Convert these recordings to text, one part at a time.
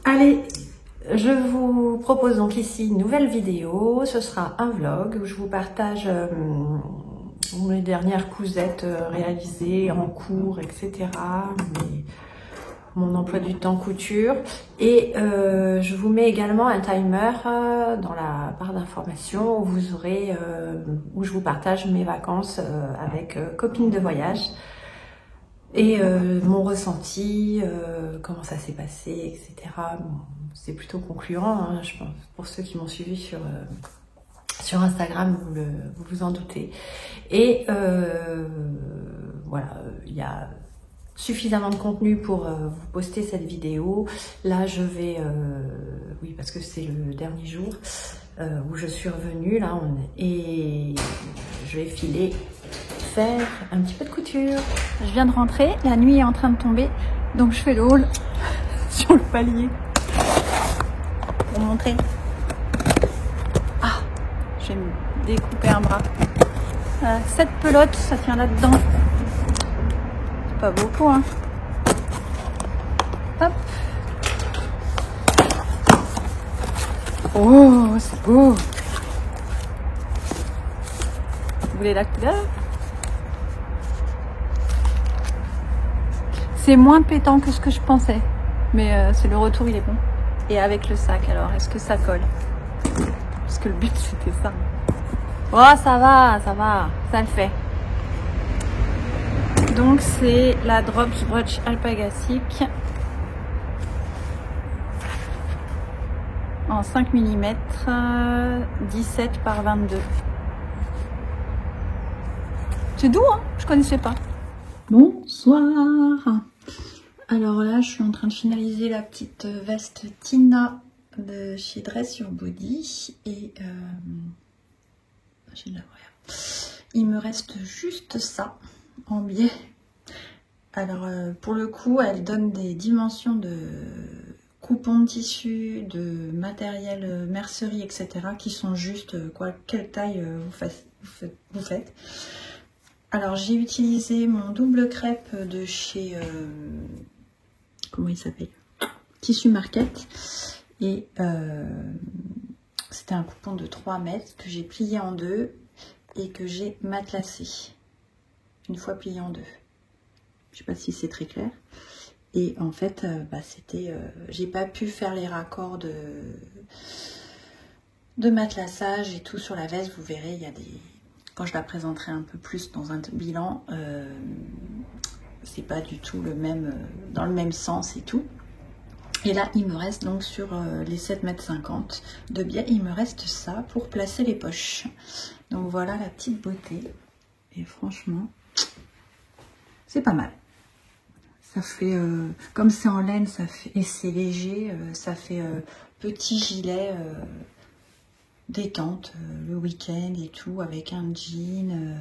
Allez, je vous propose donc ici une nouvelle vidéo. Ce sera un vlog où je vous partage mes dernières cousettes réalisées en cours, etc. Mon emploi du temps couture. Et je vous mets également un timer dans la barre d'informations où vous aurez, où je vous partage mes vacances avec copines de voyage. Et mon ressenti, comment ça s'est passé, etc. Bon, c'est plutôt concluant, hein, je pense, pour ceux qui m'ont suivi sur Instagram, vous vous en doutez. Et voilà, il y a suffisamment de contenu pour vous poster cette vidéo. Là, je vais, oui, parce que c'est le dernier jour où je suis revenue, là, et je vais filer faire un petit peu de couture. Je viens de rentrer, la nuit est en train de tomber, donc je fais le haul sur le palier pour montrer. Ah, je vais me découper un bras. Cette pelote, ça tient là-dedans. C'est pas beaucoup, hein. Hop. Oh, c'est beau. Vous voulez la couleur? C'est moins pétant que ce que je pensais, mais c'est le retour, il est bon. Et avec le sac, alors, est-ce que ça colle? Parce que le but, c'était ça. Oh, ça le fait. Donc, c'est la Drops Brooch Alpaga Silk en 5 mm, 17 par 22. C'est doux, hein? Je connaissais pas. Bonsoir. Alors là, je suis en train de finaliser la petite veste Tina de chez Dress Your Body et j'ai de la voilà. Il me reste juste ça en biais. Alors pour le coup, elle donne des dimensions de coupons de tissu, de matériel mercerie, etc. qui sont juste quoi, quelle taille vous faites. Alors j'ai utilisé mon double crêpe de chez comment il s'appelle, Tissu Market, et c'était un coupon de 3 mètres que j'ai plié en deux et que j'ai matelassé une fois plié en deux. Je sais pas si c'est très clair. Et en fait c'était j'ai pas pu faire les raccords de matelassage et tout sur la veste. Vous verrez, il y a des, quand je la présenterai un peu plus dans un bilan, c'est pas du tout le même, dans le même sens et tout. Et là, il me reste donc sur les 7,50 m de biais, il me reste ça pour placer les poches. Donc voilà la petite beauté. Et franchement, c'est pas mal. Ça fait, comme c'est en laine, ça fait, et c'est léger, ça fait petit gilet détente le week-end et tout, avec un jean,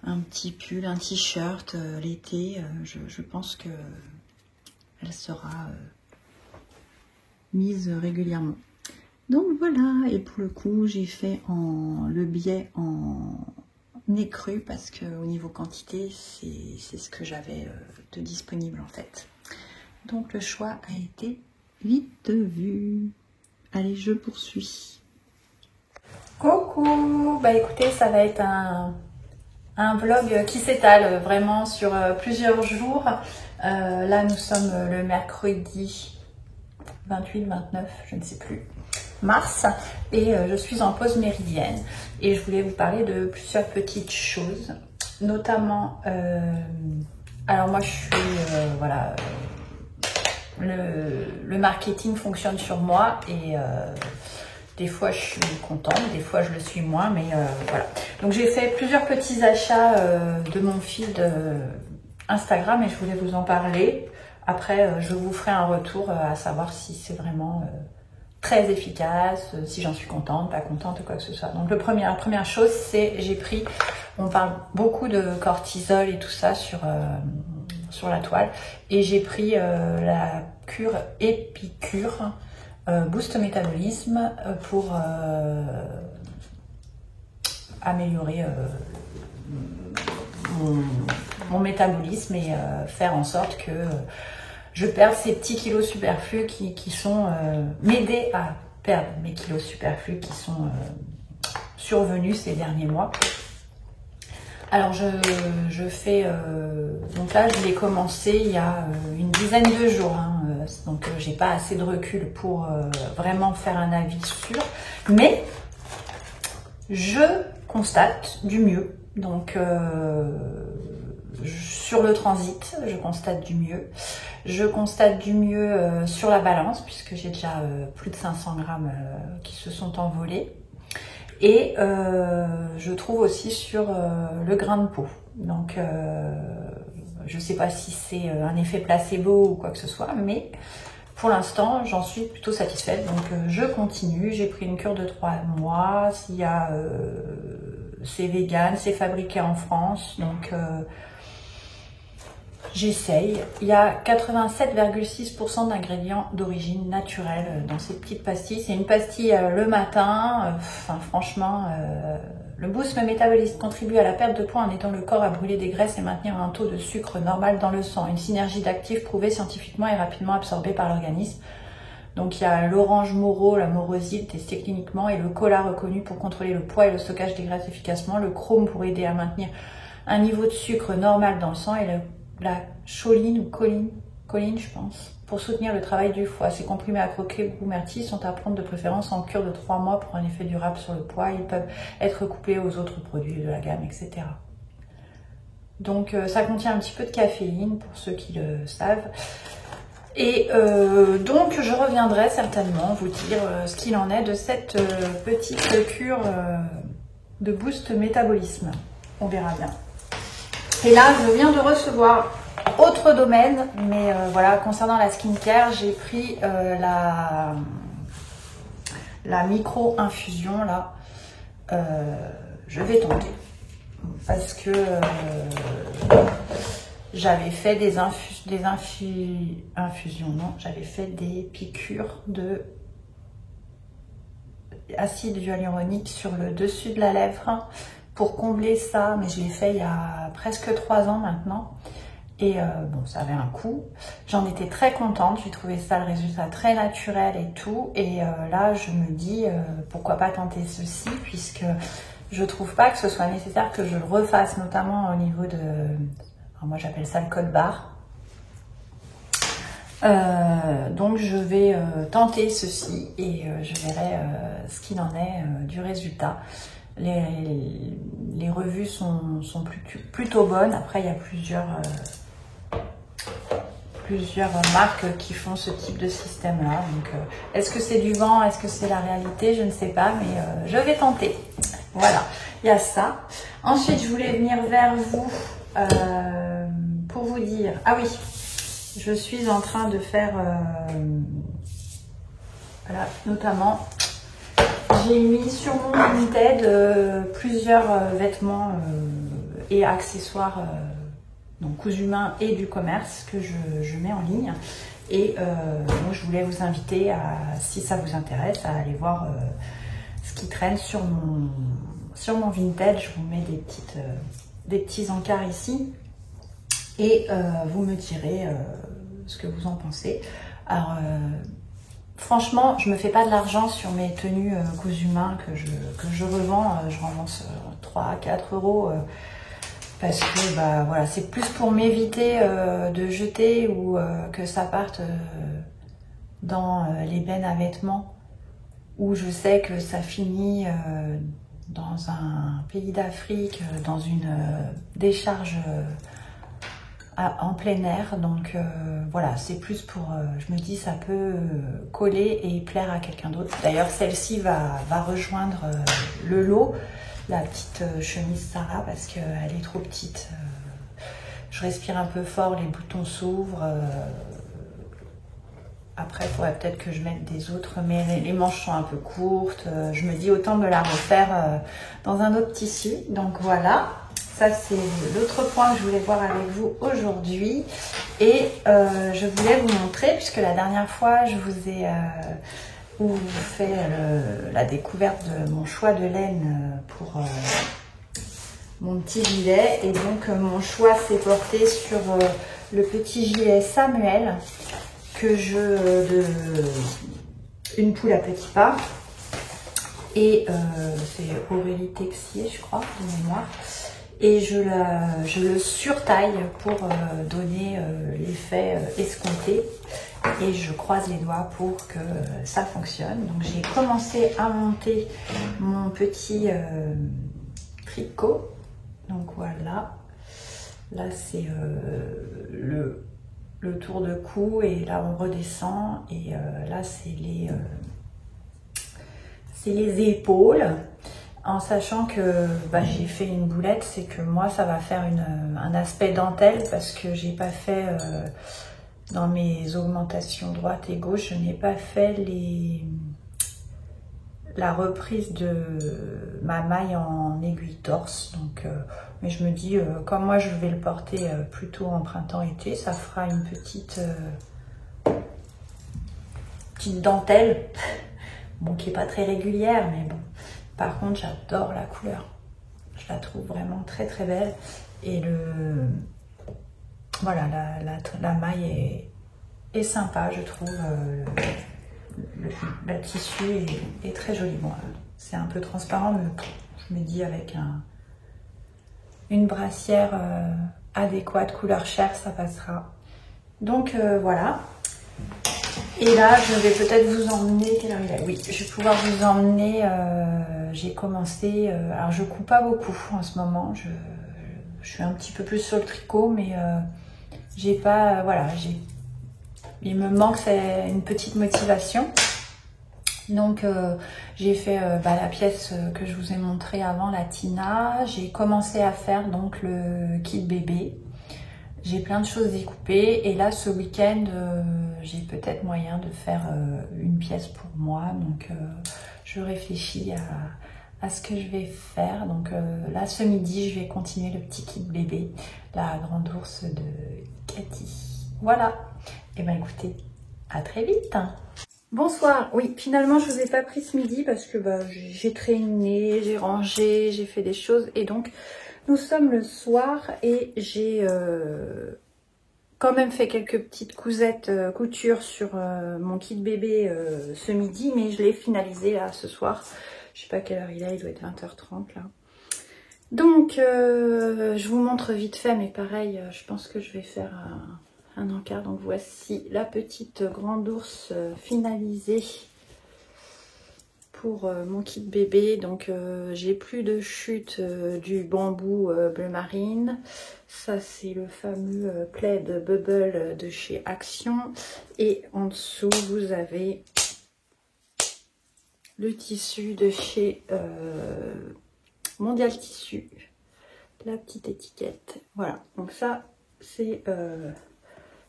un petit pull, un t-shirt l'été. Je pense que elle sera mise régulièrement. Donc voilà, et pour le coup j'ai fait le biais en écru parce que au niveau quantité c'est ce que j'avais de disponible en fait. Donc le choix a été vite vu. Allez, je poursuis. Coucou, bah écoutez, ça va être un vlog qui s'étale vraiment sur plusieurs jours. Là nous sommes le mercredi 28, 29, je ne sais plus, mars, et je suis en pause méridienne et je voulais vous parler de plusieurs petites choses, notamment alors moi je suis voilà, le marketing fonctionne sur moi et des fois je suis contente, des fois je le suis moins, mais voilà. Donc j'ai fait plusieurs petits achats de mon feed Instagram et je voulais vous en parler. Après je vous ferai un retour à savoir si c'est vraiment très efficace, si j'en suis contente, pas contente ou quoi que ce soit. Donc la première chose, c'est j'ai pris, on parle beaucoup de cortisol et tout ça sur la toile, et j'ai pris la cure Épicure Boost Métabolisme pour améliorer mon métabolisme et faire en sorte que je perde ces petits kilos superflus qui sont m'aider à perdre mes kilos superflus qui sont survenus ces derniers mois. Alors je fais, donc là je l'ai commencé il y a une dizaine de jours, hein, donc j'ai pas assez de recul pour vraiment faire un avis sûr, mais je constate du mieux. Donc sur le transit, je constate du mieux. Je constate du mieux sur la balance, puisque j'ai déjà plus de 500 grammes qui se sont envolés. Et je trouve aussi sur le grain de peau. Donc je ne sais pas si c'est un effet placebo ou quoi que ce soit, mais pour l'instant j'en suis plutôt satisfaite. Donc je continue, j'ai pris une cure de 3 mois. S'il y a c'est vegan, c'est fabriqué en France, donc j'essaye. Il y a 87,6% d'ingrédients d'origine naturelle dans ces petites pastilles. C'est une pastille le matin. Enfin, franchement, le boost métabolisme contribue à la perte de poids en aidant le corps à brûler des graisses et maintenir un taux de sucre normal dans le sang. Une synergie d'actifs prouvée scientifiquement et rapidement absorbée par l'organisme. Donc il y a l'orange moro, la morosine testée cliniquement, et le cola reconnu pour contrôler le poids et le stockage des graisses efficacement, le chrome pour aider à maintenir un niveau de sucre normal dans le sang, et la choline ou choline je pense, pour soutenir le travail du foie. Ces comprimés à croquer Boumerti sont à prendre de préférence en cure de 3 mois pour un effet durable sur le poids. Ils peuvent être couplés aux autres produits de la gamme, etc. Donc ça contient un petit peu de caféine pour ceux qui le savent. Et donc je reviendrai certainement vous dire ce qu'il en est de cette petite cure de boost métabolisme. On verra bien. Et là je viens de recevoir autre domaine, mais voilà, concernant la skincare, j'ai pris la micro-infusion là. Je vais tenter parce que j'avais fait des infusions, non, j'avais fait des piqûres de acide hyaluronique sur le dessus de la lèvre pour combler ça, mais je l'ai fait il y a presque 3 ans maintenant. Et bon, ça avait un coût. J'en étais très contente, j'ai trouvé ça, le résultat très naturel et tout. Et là, je me dis, pourquoi pas tenter ceci, puisque je trouve pas que ce soit nécessaire que je le refasse, notamment au niveau de... Alors moi, j'appelle ça le code barre. Donc, je vais tenter ceci et je verrai ce qu'il en est du résultat. Les revues sont plutôt bonnes. Après, il y a plusieurs marques qui font ce type de système-là. Donc, est-ce que c'est du vent? Est-ce que c'est la réalité? Je ne sais pas, mais je vais tenter. Voilà, il y a ça. Ensuite, je voulais venir vers vous pour vous dire... Ah oui, je suis en train de faire... voilà, notamment... J'ai mis sur mon Vinted plusieurs vêtements et accessoires donc cousu main et du commerce que je mets en ligne. Et moi, je voulais vous inviter, si ça vous intéresse, à aller voir ce qui traîne sur mon Vinted. Je vous mets des petits encarts ici et vous me direz ce que vous en pensez. Alors, franchement, je me fais pas de l'argent sur mes tenues cousu main que je revends. Je revends 3-4 euros parce que bah, voilà, c'est plus pour m'éviter de jeter ou que ça parte dans les bennes à vêtements où je sais que ça finit dans un pays d'Afrique, dans une décharge en plein air. Donc voilà, c'est plus pour, je me dis, ça peut coller et plaire à quelqu'un d'autre. D'ailleurs, celle-ci va rejoindre le lot, la petite chemise Sarah, parce qu'elle est trop petite. Je respire un peu fort, les boutons s'ouvrent. Après, il faudrait peut-être que je mette des autres, mais les manches sont un peu courtes. Je me dis autant me la refaire dans un autre tissu. Donc voilà. Ça, c'est l'autre point que je voulais voir avec vous aujourd'hui. Et je voulais vous montrer, puisque la dernière fois, je vous ai fait la découverte de mon choix de laine pour mon petit gilet. Et donc, mon choix s'est porté sur le petit gilet Samuel une poule à petits pas. Et c'est Aurélie Texier, je crois, de mémoire. Et je le surtaille pour donner l'effet escompté. Et je croise les doigts pour que ça fonctionne. Donc j'ai commencé à monter mon petit tricot. Donc voilà. Là c'est le tour de cou et là on redescend. Et là c'est les épaules. En sachant que j'ai fait une boulette, c'est que moi ça va faire un aspect dentelle parce que j'ai pas fait dans mes augmentations droite et gauche, je n'ai pas fait la reprise de ma maille en aiguille torse. Donc, mais je me dis, comme moi je vais le porter plutôt en printemps-été, ça fera une petite dentelle, bon, qui n'est pas très régulière, mais bon. Par contre, j'adore la couleur. Je la trouve vraiment très très belle. Et voilà, la maille est sympa, je trouve. Le tissu est très joli. Bon, c'est un peu transparent, mais je me dis avec une brassière adéquate, couleur chair, ça passera. Donc voilà. Et là, je vais peut-être vous emmener. Quelle heure il est ? Oui, je vais pouvoir vous emmener. J'ai commencé. Alors, je couds pas beaucoup en ce moment. Je suis un petit peu plus sur le tricot, mais j'ai pas. Voilà, il me manque une petite motivation. Donc, j'ai fait la pièce que je vous ai montrée avant, la Tina. J'ai commencé à faire donc le kit bébé. J'ai plein de choses découpées et là ce week-end j'ai peut-être moyen de faire une pièce pour moi, donc je réfléchis à ce que je vais faire. Donc là ce midi je vais continuer le petit kit bébé, la grande ours de Cathy. Voilà, et ben écoutez, à très vite. Bonsoir, oui finalement je vous ai pas pris ce midi parce que j'ai traîné, j'ai rangé, j'ai fait des choses et donc nous sommes le soir et j'ai quand même fait quelques petites coutures sur mon kit bébé ce midi, mais je l'ai finalisé là ce soir. Je sais pas quelle heure il est, il doit être 20h30 là. Donc je vous montre vite fait, mais pareil, je pense que je vais faire un encart. Donc voici la petite grande ours finalisée pour mon kit bébé. Donc j'ai plus de chute du bambou bleu marine. Ça c'est le fameux plaid bubble de chez Action. Et en dessous vous avez le tissu de chez Mondial Tissu. La petite étiquette. Voilà, donc ça c'est...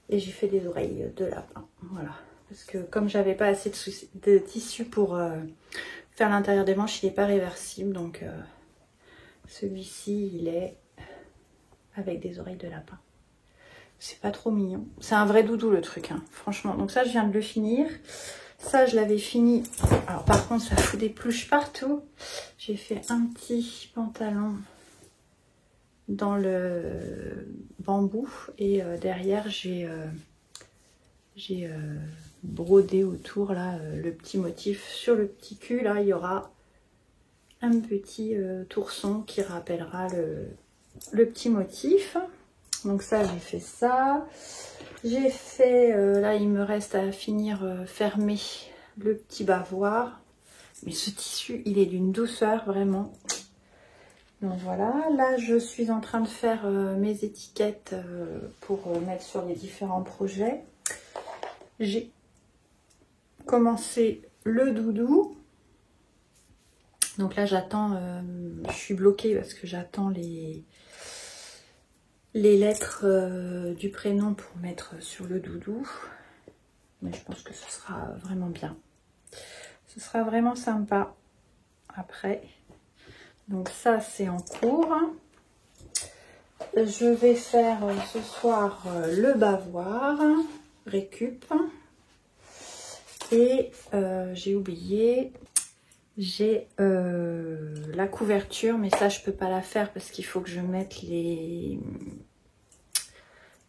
et j'ai fait des oreilles de lapin. Voilà. Parce que comme j'avais pas assez de tissu pour faire l'intérieur des manches, il n'est pas réversible. Donc celui-ci, il est avec des oreilles de lapin. C'est pas trop mignon. C'est un vrai doudou le truc, hein, franchement. Donc ça, je viens de le finir. Ça, je l'avais fini. Alors par contre, ça fout des pluches partout. J'ai fait un petit pantalon dans le bambou. Et derrière, j'ai brodé autour là le petit motif sur le petit cul. Là il y aura un petit tourson qui rappellera le petit motif. Donc ça j'ai fait ça. J'ai fait là il me reste à finir fermer le petit bavoir, mais ce tissu il est d'une douceur vraiment. Donc voilà, là je suis en train de faire mes étiquettes pour mettre sur les différents projets. J'ai commencé le doudou. Donc là j'attends, je suis bloquée parce que j'attends les lettres du prénom pour mettre sur le doudou. Mais je pense que ce sera vraiment bien. Ce sera vraiment sympa après. Donc ça c'est en cours. Je vais faire ce soir le bavoir, récup. Et j'ai oublié, j'ai la couverture, mais ça je peux pas la faire parce qu'il faut que je mette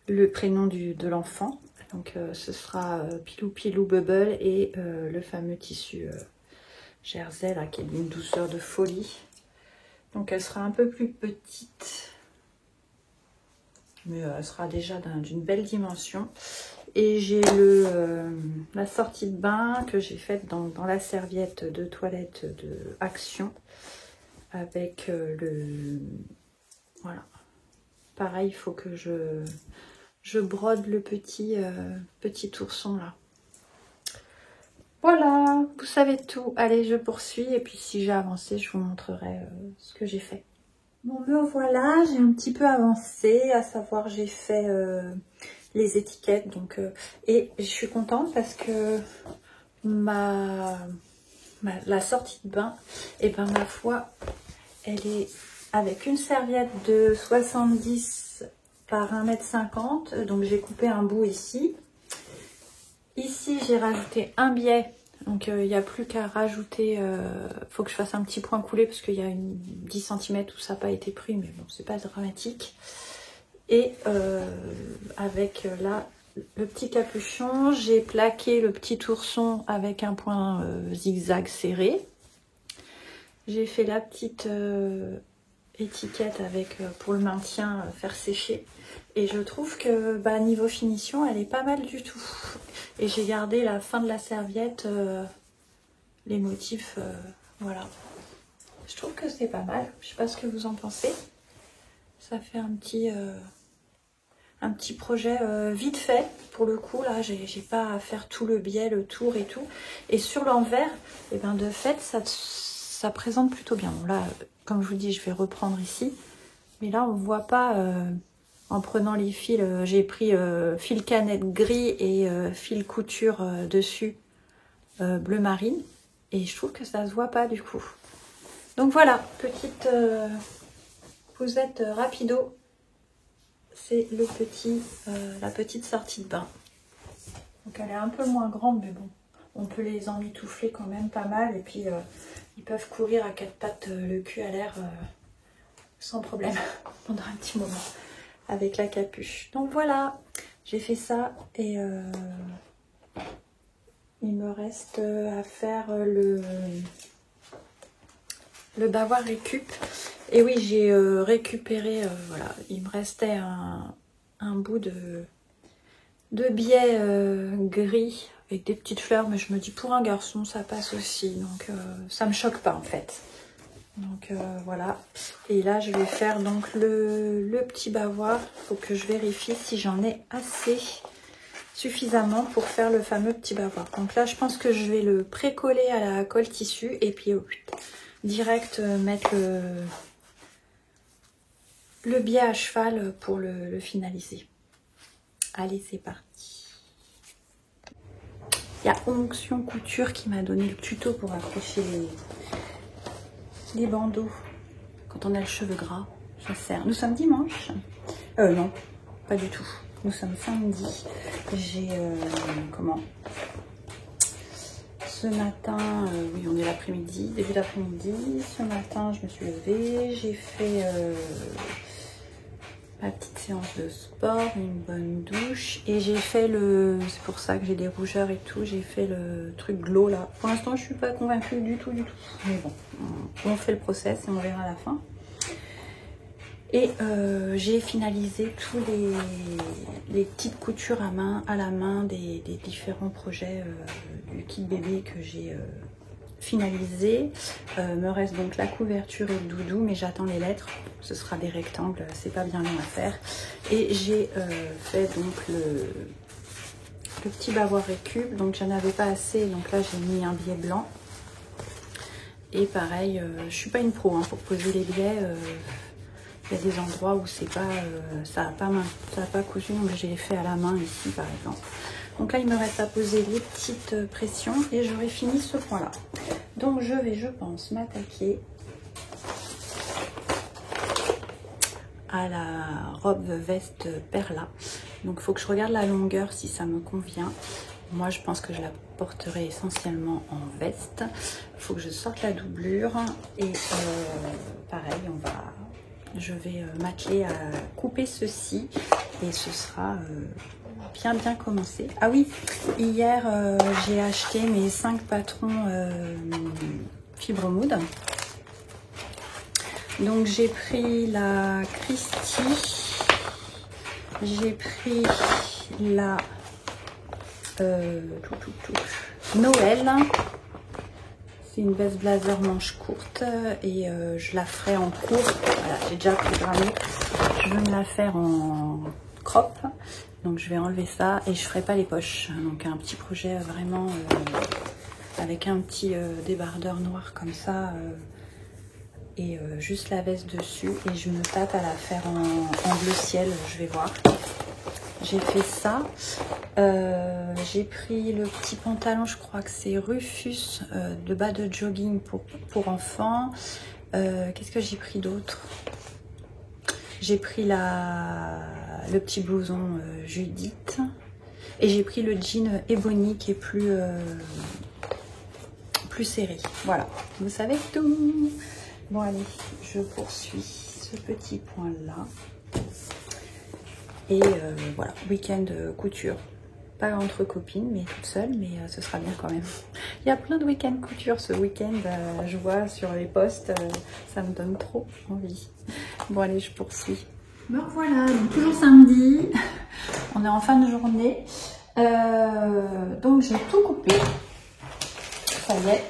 le prénom de l'enfant. Donc ce sera Pilou Pilou Bubble et le fameux tissu jersey là, qui est d'une douceur de folie. Donc elle sera un peu plus petite, mais elle sera déjà d'une belle dimension. Et j'ai la sortie de bain que j'ai faite dans la serviette de toilette de Action avec voilà. Pareil, il faut que je brode le petit ourson là. Voilà, vous savez tout. Allez, je poursuis et puis si j'ai avancé, je vous montrerai ce que j'ai fait. Bon, me voilà, j'ai un petit peu avancé, à savoir j'ai fait les étiquettes. Donc, et je suis contente parce que la sortie de bain, et ben ma foi, elle est avec une serviette de 70 par 1,50 m. Donc j'ai coupé un bout ici. Ici j'ai rajouté un biais. Donc il n'y a plus qu'à rajouter, faut que je fasse un petit point coulé parce qu'il y a 10 cm où ça n'a pas été pris, mais bon, c'est pas dramatique. Et avec là le petit capuchon, j'ai plaqué le petit ourson avec un point zigzag serré. J'ai fait la petite étiquette avec pour le maintien, faire sécher. Et je trouve que niveau finition, elle est pas mal du tout. Et j'ai gardé la fin de la serviette, les motifs, voilà. Je trouve que c'est pas mal. Je sais pas ce que vous en pensez. Ça fait un petit projet vite fait. Pour le coup, là, j'ai pas à faire tout le biais, le tour et tout. Et sur l'envers, et ben de fait, ça présente plutôt bien. Bon, là, comme je vous dis, je vais reprendre ici. Mais là, on voit pas... en prenant les fils, j'ai pris fil canette gris et fil couture dessus bleu marine. Et je trouve que ça se voit pas du coup. Donc voilà, petite cousette rapido. C'est la petite sortie de bain. Donc elle est un peu moins grande, mais bon, on peut les emmitoufler quand même pas mal. Et puis ils peuvent courir à quatre pattes le cul à l'air sans problème pendant un petit moment. Avec la capuche. Donc voilà, j'ai fait ça et il me reste à faire le bavoir récup. Et oui, j'ai récupéré, voilà, il me restait un bout de biais gris avec des petites fleurs, mais je me dis pour un garçon ça passe aussi, donc ça me choque pas en fait. Donc voilà, et là je vais faire donc le petit bavoir. Il faut que je vérifie si j'en ai assez suffisamment pour faire le fameux petit bavoir. Donc là je pense que je vais le précoller à la colle tissu et puis direct mettre le biais à cheval pour le finaliser. Allez, c'est parti. Il y a Onction Couture qui m'a donné le tuto pour accrocher les bandeaux quand on a le cheveu gras. Ça sert. Nous sommes dimanche. Non, pas du tout. Nous sommes samedi. J'ai ce matin, oui, on est l'après-midi, début d'après-midi. Ce matin, je me suis levée, j'ai fait ma petite séance de sport, une bonne douche, et j'ai fait c'est pour ça que j'ai des rougeurs et tout, j'ai fait le truc glow là. Pour l'instant, je suis pas convaincue du tout, mais bon, on fait le process et on verra à la fin. Et j'ai finalisé tous les petites coutures à la main des différents projets du kit bébé que j'ai finalisé. Me reste donc la couverture et le doudou, mais j'attends les lettres. Ce sera des rectangles, c'est pas bien long à faire. Et j'ai fait donc le petit bavoir récup. Donc j'en avais pas assez, donc là j'ai mis un biais blanc. Et pareil, je suis pas une pro pour poser les biais. Il y a des endroits où c'est pas, ça a pas cousu, donc j'ai fait à la main ici par exemple. Donc là il me reste à poser les petites pressions et j'aurai fini ce point là. Donc je vais, je pense, m'attaquer à la robe veste Perla. Donc il faut que je regarde la longueur si ça me convient. Moi je pense que je la porterai essentiellement en veste. Il faut que je sorte la doublure et pareil je vais m'atteler à couper ceci et ce sera bien commencé. Ah oui, hier j'ai acheté mes 5 patrons Fibromood. Donc j'ai pris la Christie, j'ai pris la Noël. C'est une veste blazer manche courte et je la ferai en court. Voilà, j'ai déjà programmé. Je veux me la faire en crop. Donc je vais enlever ça et je ferai pas les poches. Donc un petit projet vraiment avec un petit débardeur noir comme ça et juste la veste dessus. Et je me tâte à la faire en bleu ciel, je vais voir. J'ai fait ça. J'ai pris le petit pantalon, je crois que c'est Rufus de bas de jogging pour enfants. Qu'est-ce que j'ai pris d'autre? J'ai pris le petit blouson Judith. Et j'ai pris le jean Ebony qui est plus serré. Voilà, vous savez tout. Bon allez, je poursuis ce petit point là. Et voilà, week-end couture. Pas entre copines, mais toute seule, mais ce sera bien quand même. Il y a plein de week-end couture ce week-end, je vois sur les posts, ça me donne trop envie. Bon allez, je poursuis. Me revoilà, donc toujours samedi, on est en fin de journée. Donc j'ai tout coupé, ça y est.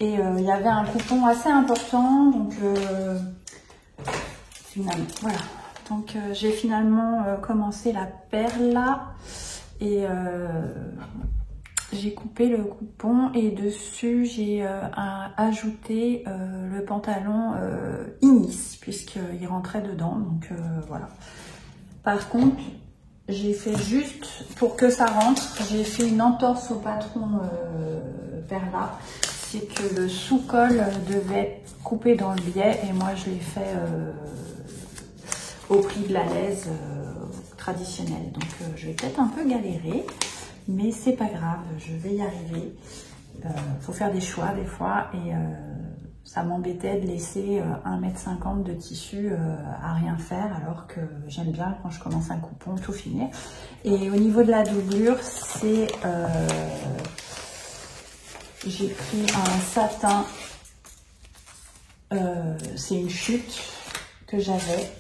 Et il y avait un coupon assez important, donc finalement, voilà. Donc j'ai finalement commencé la perle là et j'ai coupé le coupon et dessus j'ai ajouté le pantalon Inis puisqu'il rentrait dedans, donc voilà. Par contre j'ai fait juste pour que ça rentre, j'ai fait une entorse au patron Perla, c'est que le sous-col devait être coupé dans le biais et moi je l'ai fait au prix de la laise traditionnelle. Donc je vais peut-être un peu galérer, mais c'est pas grave, je vais y arriver. Faut faire des choix des fois et ça m'embêtait de laisser 1,50 m de tissu à rien faire, alors que j'aime bien quand je commence un coupon tout finir. Et au niveau de la doublure, c'est j'ai pris un satin, c'est une chute que j'avais.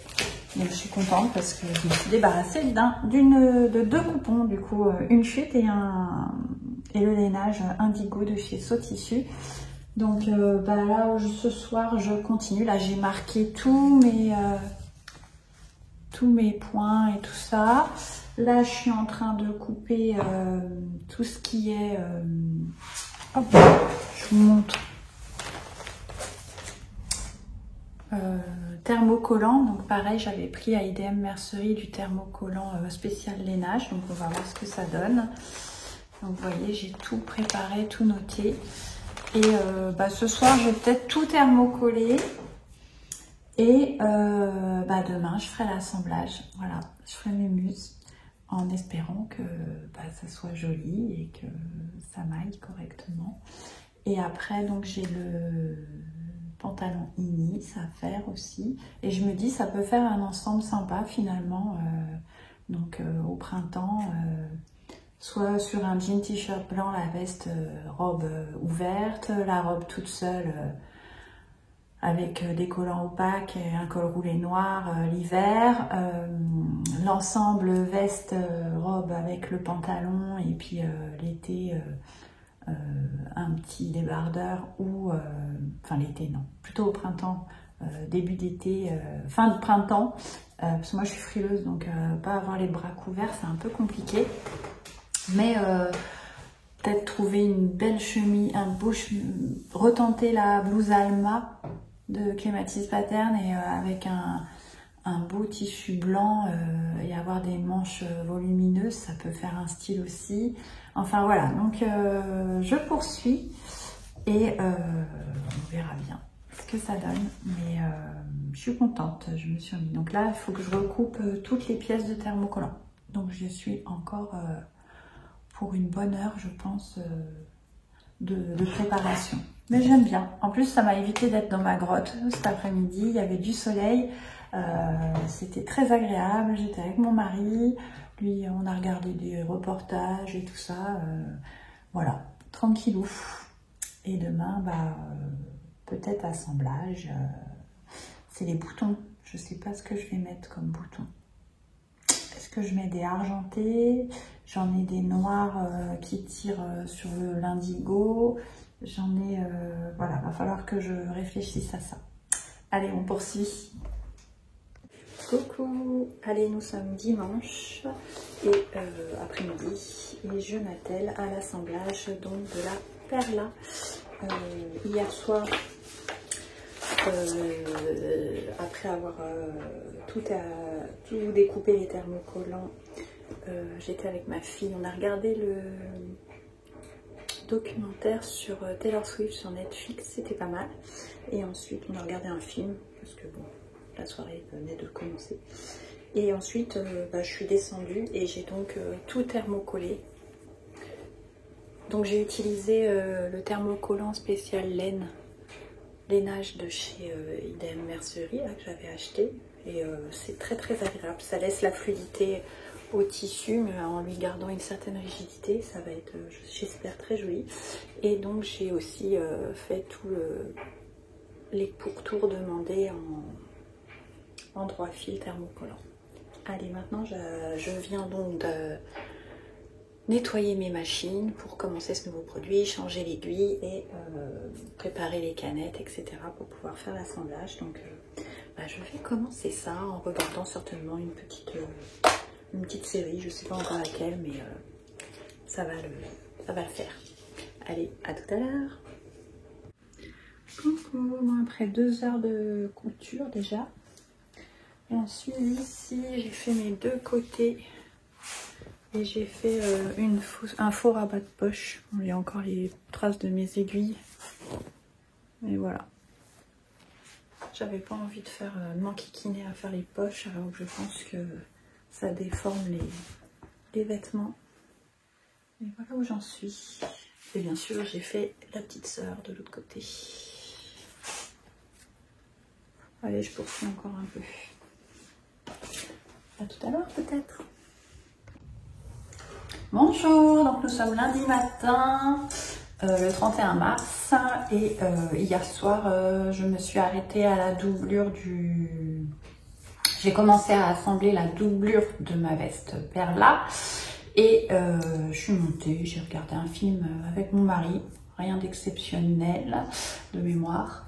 Donc je suis contente parce que je me suis débarrassée de 2 coupons, du coup une chute et le lainage indigo de chez Saut Tissu. Donc là ce soir je continue, là j'ai marqué tous mes points et tout ça. Là je suis en train de couper tout ce qui est, hop, je vous montre. Thermocollant, donc pareil j'avais pris à IDM Mercerie du thermocollant spécial lainage, donc on va voir ce que ça donne. Donc vous voyez, j'ai tout préparé, tout noté et ce soir je vais peut-être tout thermocoller et demain je ferai l'assemblage. Voilà, je ferai mes muses en espérant que ça soit joli et que ça m'aille correctement. Et après donc j'ai le pantalon Inis à faire aussi et je me dis ça peut faire un ensemble sympa finalement, donc au printemps, soit sur un jean t-shirt blanc, la veste robe ouverte, la robe toute seule avec des collants opaques et un col roulé noir l'hiver, l'ensemble veste robe avec le pantalon et puis l'été un petit débardeur ou enfin l'été non, plutôt au printemps, début d'été, fin de printemps, parce que moi je suis frileuse donc pas avoir les bras couverts c'est un peu compliqué, mais peut-être trouver une belle chemise, retenter la blouse Alma de Clématis Pattern et avec un beau tissu blanc et avoir des manches volumineuses, ça peut faire un style aussi. Enfin voilà, donc je poursuis et on verra bien ce que ça donne, mais je suis contente, je me suis remis. Donc là, il faut que je recoupe toutes les pièces de thermocollant. Donc je suis encore pour une bonne heure, je pense, de préparation. Mais j'aime bien. En plus, ça m'a évité d'être dans ma grotte cet après-midi. Il y avait du soleil. C'était très agréable, j'étais avec mon mari, lui on a regardé des reportages et tout ça, voilà, tranquillou. Et demain, peut-être assemblage, c'est les boutons, je sais pas ce que je vais mettre comme bouton. Est-ce que je mets des argentés? J'en ai des noirs qui tirent sur l'indigo, j'en ai, voilà, va falloir que je réfléchisse à ça. Allez, on poursuit. Coucou, allez, nous sommes dimanche et après-midi et je m'attelle à l'assemblage donc de la Perla. Hier soir, après avoir tout découpé les thermocollants, j'étais avec ma fille, on a regardé le documentaire sur Taylor Swift sur Netflix, c'était pas mal. Et ensuite on a regardé un film parce que bon, la soirée venait de commencer. Et ensuite je suis descendue et j'ai donc tout thermocollé. Donc j'ai utilisé le thermocollant spécial lainage de chez Idem Mercerie là, que j'avais acheté. Et c'est très agréable, ça laisse la fluidité au tissu mais en lui gardant une certaine rigidité, ça va être j'espère très joli. Et donc j'ai aussi fait tous les pourtours demandés en droit fil thermocollant. Allez, maintenant je viens donc de nettoyer mes machines pour commencer ce nouveau produit, changer l'aiguille et préparer les canettes, etc. pour pouvoir faire l'assemblage. Donc je vais commencer ça en regardant certainement une petite série, je ne sais pas encore laquelle, mais ça va le faire. Allez, à tout à l'heure. Coucou, moi après 2 heures de couture déjà. Et ensuite ici j'ai fait mes 2 côtés et j'ai fait un faux rabat de poche. Il y a encore les traces de mes aiguilles. Et voilà. J'avais pas envie de m'enquiquiner à faire les poches alors que je pense que ça déforme les vêtements. Et voilà où j'en suis. Et bien sûr j'ai fait la petite sœur de l'autre côté. Allez, je poursuis encore un peu. À tout à l'heure peut-être. Bonjour, donc nous sommes lundi matin, le 31 mars. Et hier soir, je me suis arrêtée à la doublure du... J'ai commencé à assembler la doublure de ma veste Perla. Et je suis montée, j'ai regardé un film avec mon mari. Rien d'exceptionnel de mémoire.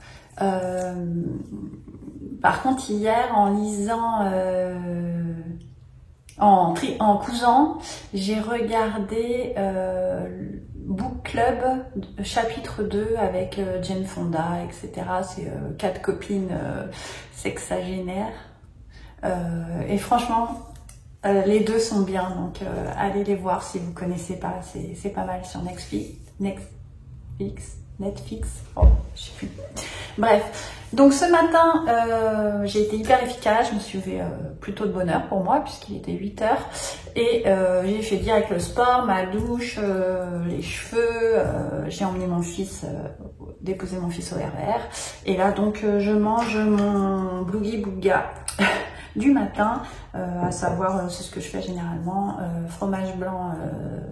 Par contre hier en lisant en cousant j'ai regardé Book Club chapitre 2 avec Jane Fonda, etc. C'est 4 copines sexagénaires et franchement les 2 sont bien, donc allez les voir si vous connaissez pas, c'est pas mal sur Netflix, oh, je sais plus. Bref, donc ce matin, j'ai été hyper efficace, je me suis levée plutôt de bonne heure pour moi, puisqu'il était 8 h. Et j'ai fait direct le sport, ma douche, les cheveux, j'ai emmené mon fils, déposer mon fils au RER. Et là, donc, je mange mon Boogie Booga du matin, à savoir, c'est ce que je fais généralement, fromage blanc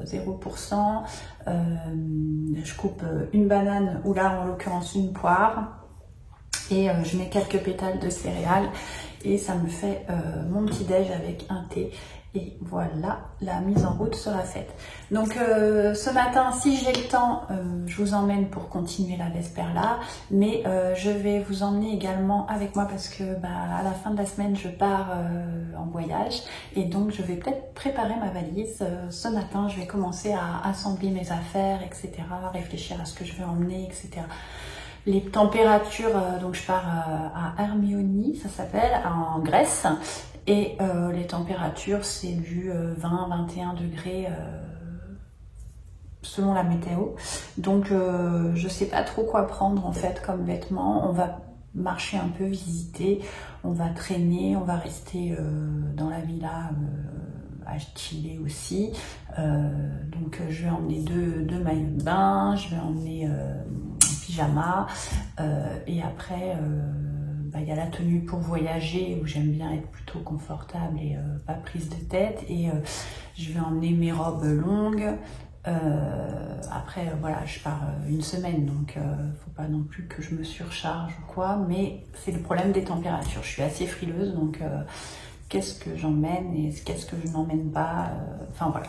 0%, je coupe une banane, ou là en l'occurrence une poire, et je mets quelques pétales de céréales, et ça me fait mon petit déj avec un thé. Et voilà, la mise en route sera faite. Donc ce matin, si j'ai le temps, je vous emmène pour continuer la veste Perla. Mais je vais vous emmener également avec moi parce que à la fin de la semaine, je pars en voyage. Et donc je vais peut-être préparer ma valise. Ce matin, je vais commencer à assembler mes affaires, etc. Réfléchir à ce que je vais emmener, etc. Les températures, donc je pars à Hermione, ça s'appelle, en Grèce. Et les températures, c'est du 20-21 degrés selon la météo. Donc je sais pas trop quoi prendre en fait comme vêtements. On va marcher un peu, visiter, on va traîner, on va rester dans la villa à chiller aussi. Donc je vais emmener deux maillots de bain, je vais emmener un pyjama et après y a la tenue pour voyager où j'aime bien être plutôt confortable et pas prise de tête. Et je vais emmener mes robes longues. Après, voilà, je pars une semaine, donc faut pas non plus que je me surcharge ou quoi. Mais c'est le problème des températures. Je suis assez frileuse, donc qu'est-ce que j'emmène et qu'est-ce que je n'emmène pas. Enfin voilà,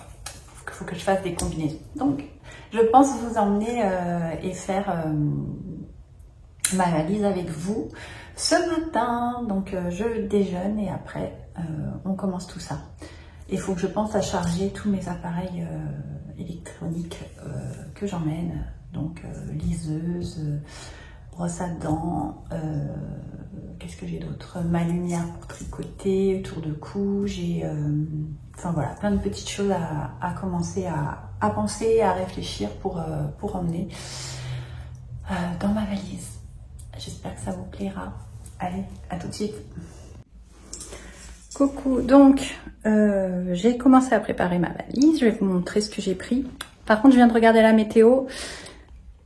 faut que je fasse des combinaisons. Donc, je pense vous emmener et faire ma valise avec vous ce matin. Donc je déjeune et après on commence tout ça. Il faut que je pense à charger tous mes appareils électroniques que j'emmène. Donc liseuse, brosse à dents, qu'est-ce que j'ai d'autre? Ma lumière pour tricoter, tour de cou, j'ai enfin voilà, plein de petites choses à commencer à penser, à réfléchir pour emmener dans ma valise. J'espère que ça vous plaira. Allez, à tout de suite. Coucou, donc j'ai commencé à préparer ma valise. Je vais vous montrer ce que j'ai pris. Par contre, je viens de regarder la météo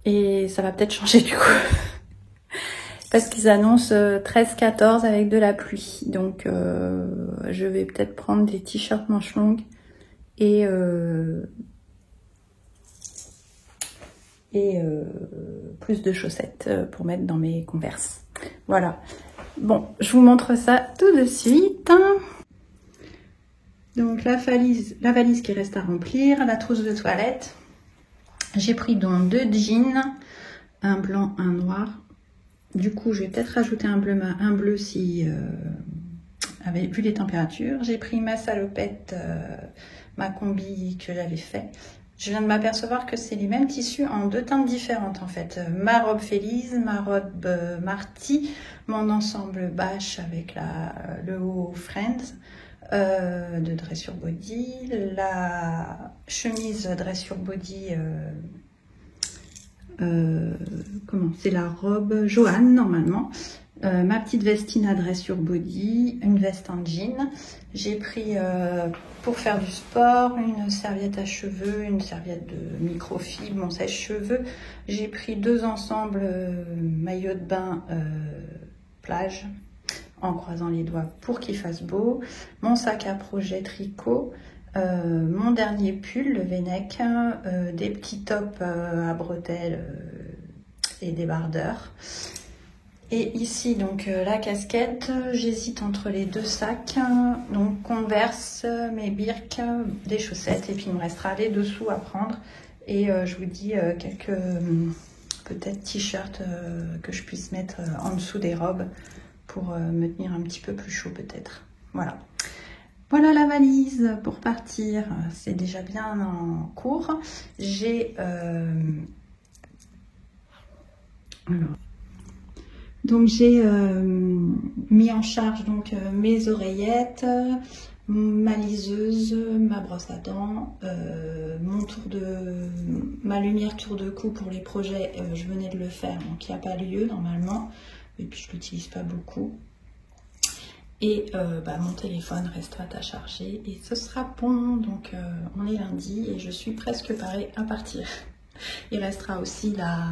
et ça va peut-être changer du coup. Parce qu'ils annoncent 13-14 avec de la pluie. Donc je vais peut-être prendre des t-shirts manches longues et plus de chaussettes pour mettre dans mes Converse. Voilà. Bon, je vous montre ça tout de suite. Donc la valise qui reste à remplir, la trousse de toilette. J'ai pris donc 2 jeans, un blanc, un noir. Du coup, je vais peut-être rajouter un bleu si vu les températures. J'ai pris ma salopette, ma combi que j'avais fait. Je viens de m'apercevoir que c'est les mêmes tissus en 2 teintes différentes en fait. Ma robe Félise, ma robe Marty, mon ensemble bâche avec le haut Friends de dressure body, la chemise dressure body, c'est la robe Joanne normalement. Ma petite vestine à dressure body, une veste en jean. J'ai pris pour faire du sport une serviette à cheveux, une serviette de microfibre, mon sèche-cheveux. J'ai pris 2 ensembles maillot de bain plage en croisant les doigts pour qu'il fasse beau. Mon sac à projet tricot. Mon dernier pull, le V-neck, des petits tops à bretelles et des bardeurs. Et ici, donc, la casquette, j'hésite entre les 2 sacs, donc Converse, mes birks, des chaussettes, et puis il me restera les dessous à prendre. Et je vous dis quelques, peut-être t-shirts que je puisse mettre en dessous des robes pour me tenir un petit peu plus chaud peut-être. Voilà. Voilà la valise pour partir, c'est déjà bien en cours. J'ai... Donc j'ai mis en charge donc mes oreillettes, ma liseuse, ma brosse à dents, ma lumière tour de cou pour les projets, je venais de le faire, donc il n'y a pas lieu normalement, et puis je l'utilise pas beaucoup. Et mon téléphone restera à charger et ce sera bon. Donc on est lundi et je suis presque parée à partir. Il restera aussi la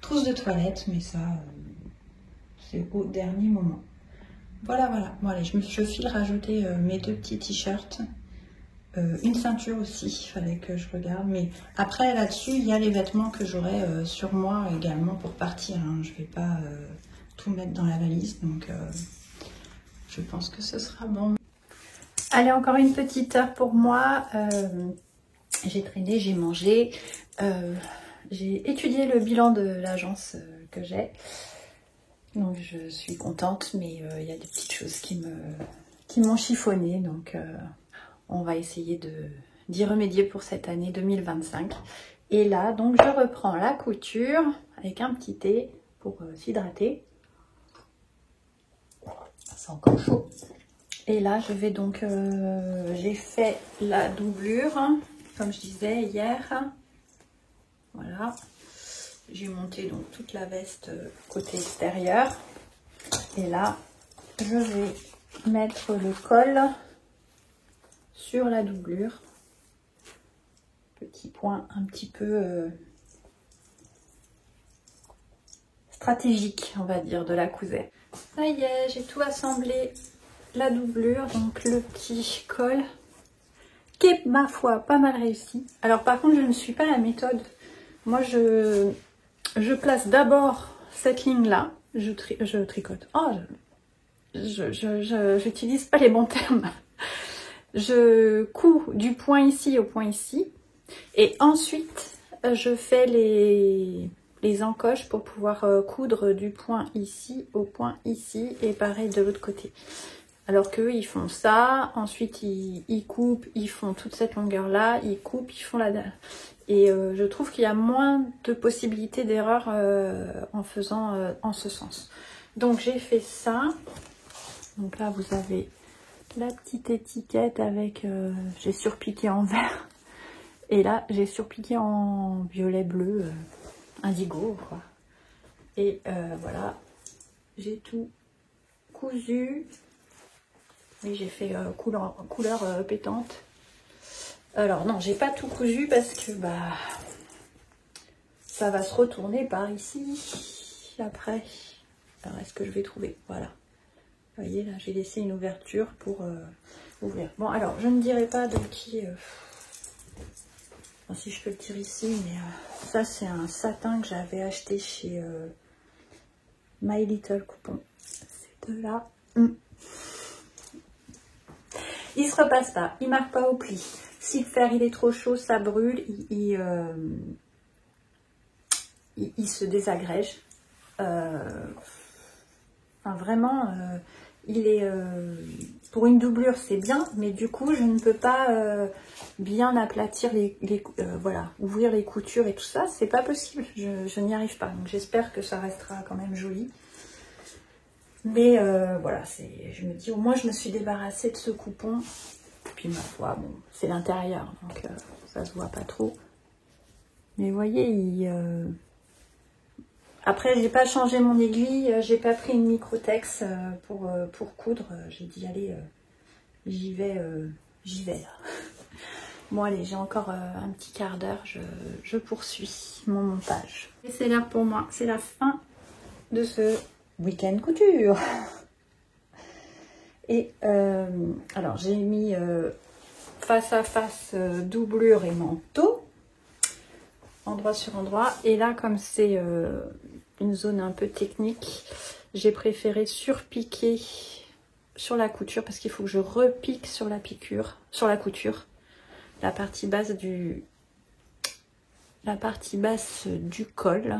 trousse de toilette, mais ça c'est au dernier moment. Voilà. Bon allez, je file rajouter mes 2 petits t-shirts, une ceinture aussi, il fallait que je regarde. Mais après là-dessus, il y a les vêtements que j'aurai sur moi également pour partir. Hein. Je vais pas tout mettre dans la valise, donc je pense que ce sera bon. Allez, encore une petite heure pour moi. J'ai traîné, j'ai mangé. J'ai étudié le bilan de l'agence que j'ai. Donc je suis contente, mais il y a des petites choses qui m'ont chiffonné. Donc on va essayer d'y remédier pour cette année 2025. Et là, donc je reprends la couture avec un petit thé pour s'hydrater. C'est encore chaud. Et là, je vais donc... j'ai fait la doublure, comme je disais hier. Voilà. J'ai monté donc toute la veste côté extérieur. Et là, je vais mettre le col sur la doublure. Petit point un petit peu stratégique, on va dire, de la cousette. Ça y est, j'ai tout assemblé, la doublure, donc le petit col, qui est, ma foi, pas mal réussi. Alors par contre, je ne suis pas la méthode. Moi, je place d'abord cette ligne-là, je tricote. Oh, j'utilise pas les bons termes. Je couds du point ici au point ici, et ensuite, je fais les encoches pour pouvoir coudre du point ici au point ici, et pareil de l'autre côté. Alors qu'eux, ils font ça, ensuite ils coupent, ils font toute cette longueur-là, ils coupent, ils font la... Et je trouve qu'il y a moins de possibilités d'erreur en faisant en ce sens. Donc j'ai fait ça. Donc là, vous avez la petite étiquette avec... j'ai surpiqué en vert. Et là, j'ai surpiqué en violet bleu, indigo, quoi. Et voilà, j'ai tout cousu. Et j'ai fait couleur pétante. Alors non, j'ai pas tout cousu parce que bah ça va se retourner par ici après. Alors est-ce que je vais trouver? Voilà. Vous voyez là, j'ai laissé une ouverture pour ouvrir. Bon alors, je ne dirai pas de qui... Enfin, si je peux le tirer ici, mais ça c'est un satin que j'avais acheté chez My Little Coupon. C'est de là. Il se repasse pas, il marque pas au pli. Si le fer il est trop chaud, ça brûle, il se désagrège. Enfin, vraiment, il est pour une doublure c'est bien, mais du coup je ne peux pas bien aplatir voilà, ouvrir les coutures et tout ça, c'est pas possible. Je n'y arrive pas. Donc j'espère que ça restera quand même joli. Mais voilà, je me dis au moins je me suis débarrassée de ce coupon. Puis ma foi, bon, c'est l'intérieur, donc ça se voit pas trop. Mais vous voyez, après j'ai pas changé mon aiguille, j'ai pas pris une microtex pour coudre. J'ai dit allez, j'y vais. Bon allez, j'ai encore un petit quart d'heure, je poursuis mon montage. Et c'est l'heure pour moi, c'est la fin de ce week-end couture. Et alors j'ai mis face à face doublure et manteau, endroit sur endroit. Et là, comme c'est une zone un peu technique, j'ai préféré surpiquer sur la couture parce qu'il faut que je repique sur la couture, la partie basse du col.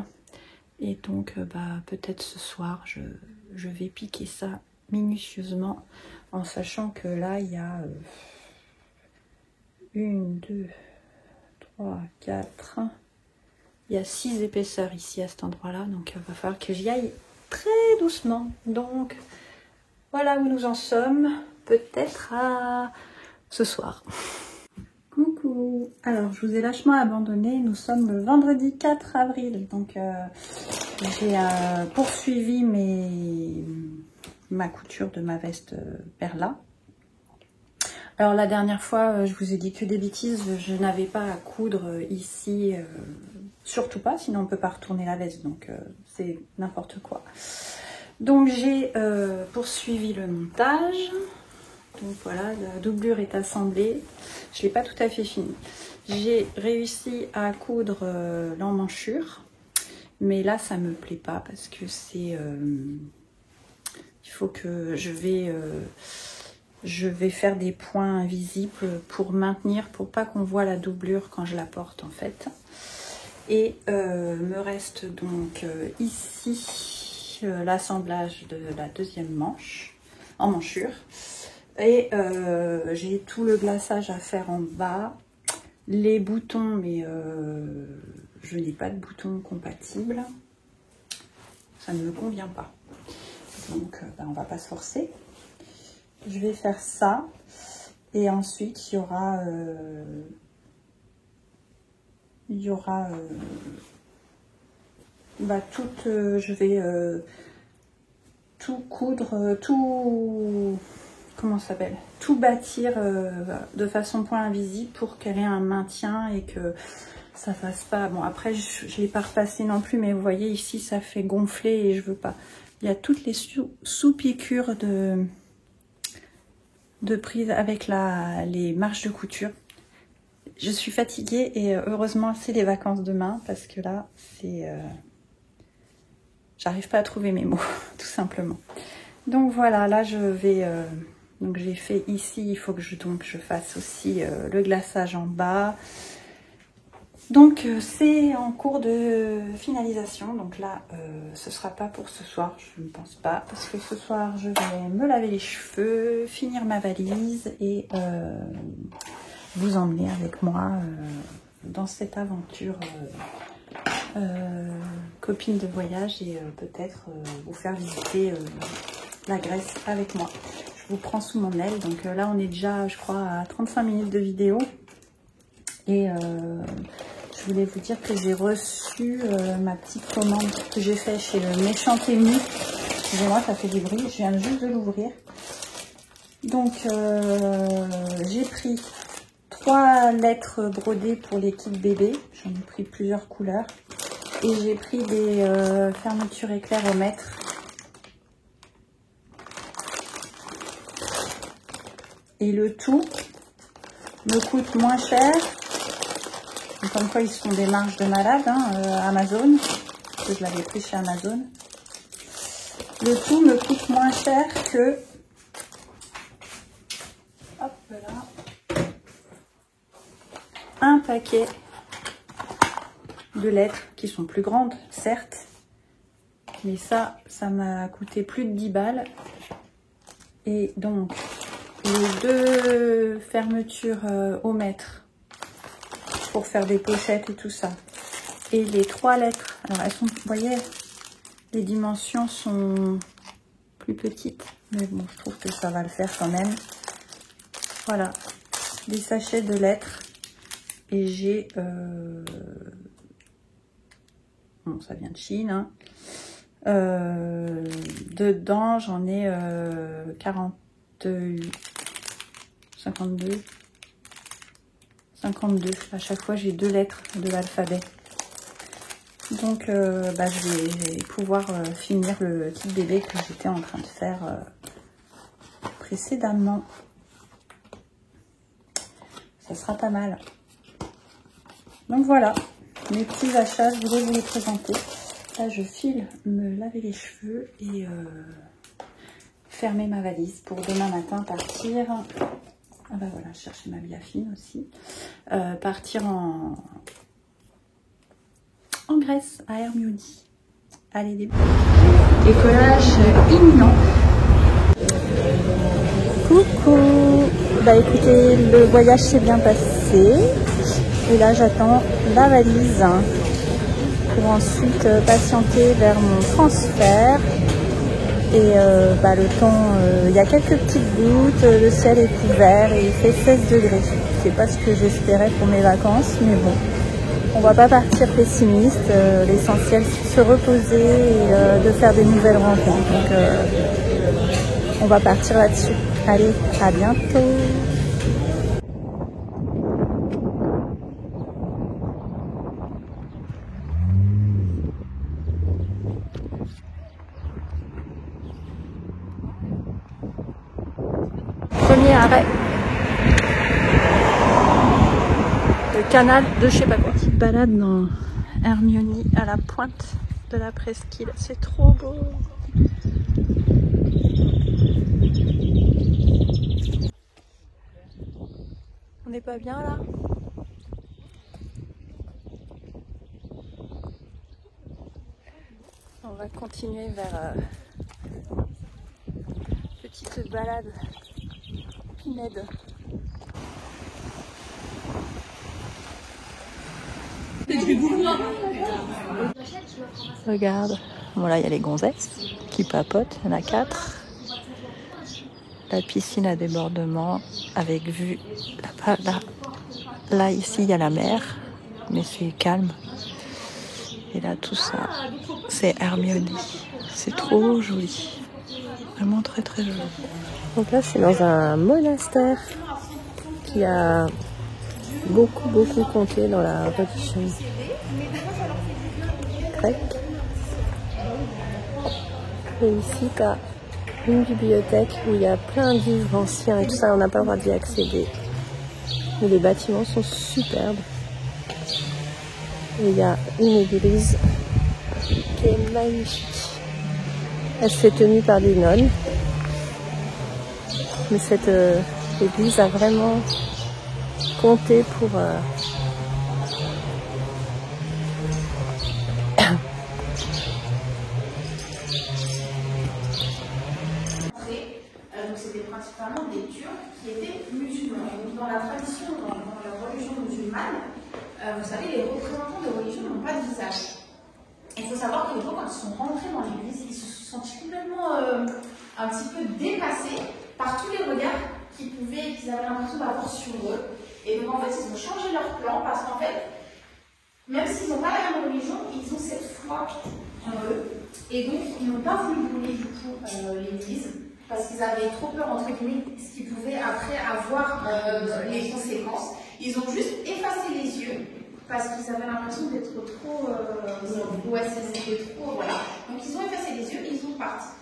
Et donc bah, peut-être ce soir je vais piquer ça minutieusement, en sachant que là il y a 1, 2, 3, 4, il y a 6 épaisseurs ici à cet endroit là, donc il va falloir que j'y aille très doucement. Donc voilà où nous en sommes, peut-être à ce soir. Coucou, alors je vous ai lâchement abandonné, nous sommes le vendredi 4 avril, donc j'ai poursuivi ma couture de ma veste Perla. Alors la dernière fois, je vous ai dit que des bêtises, je n'avais pas à coudre ici, surtout pas, sinon on ne peut pas retourner la veste, donc c'est n'importe quoi. Donc j'ai poursuivi le montage, donc voilà, la doublure est assemblée, je ne l'ai pas tout à fait fini. J'ai réussi à coudre l'emmanchure, mais là ça me plaît pas parce que c'est... il faut que je vais faire des points invisibles pour maintenir, pour pas qu'on voit la doublure quand je la porte en fait. Et me reste donc ici l'assemblage de la deuxième manche, emmanchure. Et j'ai tout le glaçage à faire en bas. Les boutons, mais je n'ai pas de boutons compatibles. Ça ne me convient pas. Donc ben, on va pas se forcer. Je vais faire ça. Et ensuite il y aura bah, je vais tout coudre, comment ça s'appelle, tout bâtir de façon point invisible pour qu'elle ait un maintien et que ça fasse pas... Bon, après, je ne l'ai pas repassé non plus, mais vous voyez, ici, ça fait gonfler et je veux pas. Il y a toutes les sous-piqûres de prise avec les marges de couture. Je suis fatiguée et heureusement, c'est les vacances demain parce que là, c'est... j'arrive pas à trouver mes mots, tout simplement. Donc voilà, là, je vais... donc j'ai fait ici, il faut que je fasse aussi le glaçage en bas. Donc c'est en cours de finalisation, donc là ce sera pas pour ce soir, je ne pense pas, parce que ce soir je vais me laver les cheveux, finir ma valise et vous emmener avec moi dans cette aventure copine de voyage et peut-être vous faire visiter la Grèce avec moi. Je vous prends sous mon aile, donc là on est déjà je crois à 35 minutes de vidéo et je voulais vous dire que j'ai reçu ma petite commande que j'ai fait chez le Méchant Ému. Excusez-moi, ça fait du bruit, je viens juste de l'ouvrir. Donc, j'ai pris 3 lettres brodées pour les kits bébés. J'en ai pris plusieurs couleurs. Et j'ai pris des fermetures éclairs au mètre. Et le tout me coûte moins cher. Comme quoi ils sont des marges de malade, hein, Amazon, que je l'avais pris chez Amazon. Le tout me coûte moins cher que, hop là, un paquet de lettres qui sont plus grandes, certes, mais ça m'a coûté plus de 10 balles. Et donc, les 2 fermetures au mètre pour faire des pochettes et tout ça. Et les 3 lettres, alors elles sont, vous voyez, les dimensions sont plus petites, mais bon, je trouve que ça va le faire quand même. Voilà, des sachets de lettres. Et j'ai, bon, ça vient de Chine, hein. Dedans, j'en ai 48, 52. 52. À chaque fois, j'ai 2 lettres de l'alphabet. Donc, je vais pouvoir finir le kit bébé que j'étais en train de faire précédemment. Ça sera pas mal. Donc voilà, mes petits achats, je voulais vous les présenter. Là, je file me laver les cheveux et fermer ma valise pour demain matin partir... Ah bah voilà, je cherchais ma biafine aussi. Partir en Grèce, à Hermione. Allez, décollage imminent. Coucou. Bah écoutez, le voyage s'est bien passé. Et là, j'attends la valise pour ensuite patienter vers mon transfert. Et le temps, il y a quelques petites gouttes, le ciel est couvert et il fait 16 degrés. C'est pas ce que j'espérais pour mes vacances, mais bon, on va pas partir pessimiste. L'essentiel, c'est de se reposer et de faire des nouvelles rencontres. Donc, on va partir là-dessus. Allez, à bientôt. Premier arrêt, le canal de je sais pas quoi. Petite balade dans Hermione à la pointe de la presqu'île, c'est trop beau. On n'est pas bien là? On va continuer vers petite balade Pinède. Regarde, voilà, il y a les gonzesses qui papotent, il y en a 4. La piscine à débordement avec vue là-bas, là ici il y a la mer, mais c'est calme. Et là tout ça, c'est Hermione. C'est trop joli, vraiment très très joli. Donc là c'est dans un monastère qui a beaucoup compté dans la religion grecque. Et ici, tu as une bibliothèque où il y a plein de livres anciens et tout ça, on n'a pas le droit d'y accéder. Mais les bâtiments sont superbes. Et il y a une église qui est magnifique. Elle s'est tenue par des nonnes. Mais cette église a vraiment compté pour... Donc c'était principalement des Turcs qui étaient musulmans. Donc dans la tradition, dans la religion musulmane, vous savez, les représentants de religion n'ont pas de visage. Il faut savoir que les gens, quand ils sont rentrés dans l'église, ils se sont sentis complètement un petit peu dépassés par tous les regards qu'ils avaient l'impression d'avoir sur eux. Et donc en fait, ils ont changé leur plan parce qu'en fait, même s'ils n'ont pas la même religion, ils ont cette foi en eux. Et donc, ils n'ont pas voulu brûler du coup l'église parce qu'ils avaient trop peur, entre guillemets, ce qui pouvait après avoir les conséquences. Ils ont juste effacé les yeux parce qu'ils avaient l'impression d'être trop... ouais, c'était trop... Voilà. Donc, ils ont effacé les yeux et ils sont partis.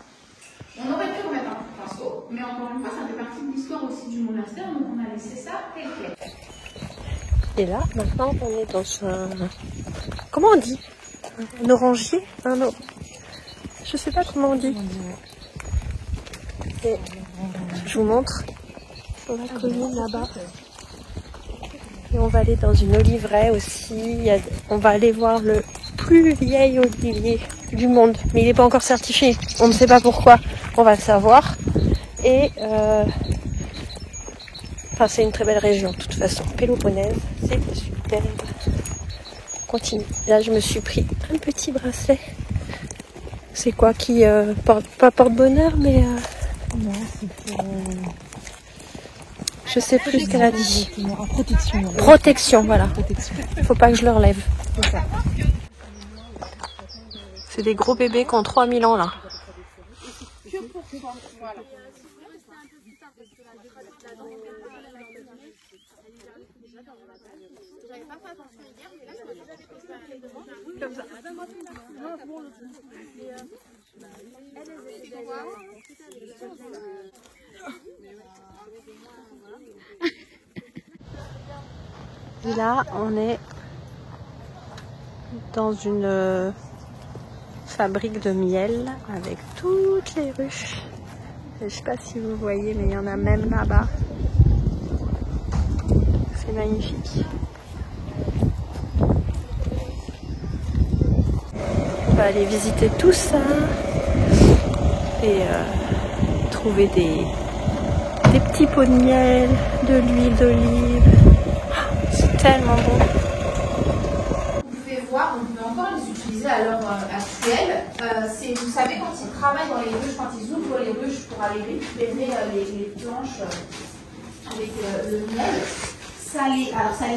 On aurait pu remettre un coup de pinceau, mais encore une fois, ça fait partie de l'histoire aussi du monastère, donc on a laissé ça tel quel. Et là, maintenant, on est dans un... Comment on dit? Un orangier? Je sais pas comment on dit. Et je vous montre sur la colline là-bas. Et on va aller dans une oliveraie aussi. On va aller voir le plus vieil olivier du monde. Mais il n'est pas encore certifié. On ne sait pas pourquoi. On va le savoir. Et enfin, c'est une très belle région de toute façon. Péloponnèse, c'est superbe. On continue. Là, je me suis pris un petit bracelet. C'est quoi qui pas porte-bonheur, mais non, c'est pour... je sais plus ce qu'elle a dit. Protection. Protection, voilà. Faut pas que je le relève. C'est ça. C'est des gros bébés qui ont 3000 ans là. Que pour toi, voilà. J'avais pas fait attention hier, mais là, je me suis fait devant. Comme ça. Et là, on est dans une fabrique de miel avec toutes les ruches. Je sais pas si vous voyez, mais il y en a même là-bas. C'est magnifique. On va aller visiter tout ça et trouver des petits pots de miel, de l'huile d'olive. C'est tellement bon. Vous pouvez voir, on peut encore les utiliser à l'heure actuelle. Vous savez, quand ils travaillent dans les ruches, quand ils ouvrent les ruches pour aller récupérer les planches avec le miel, ça les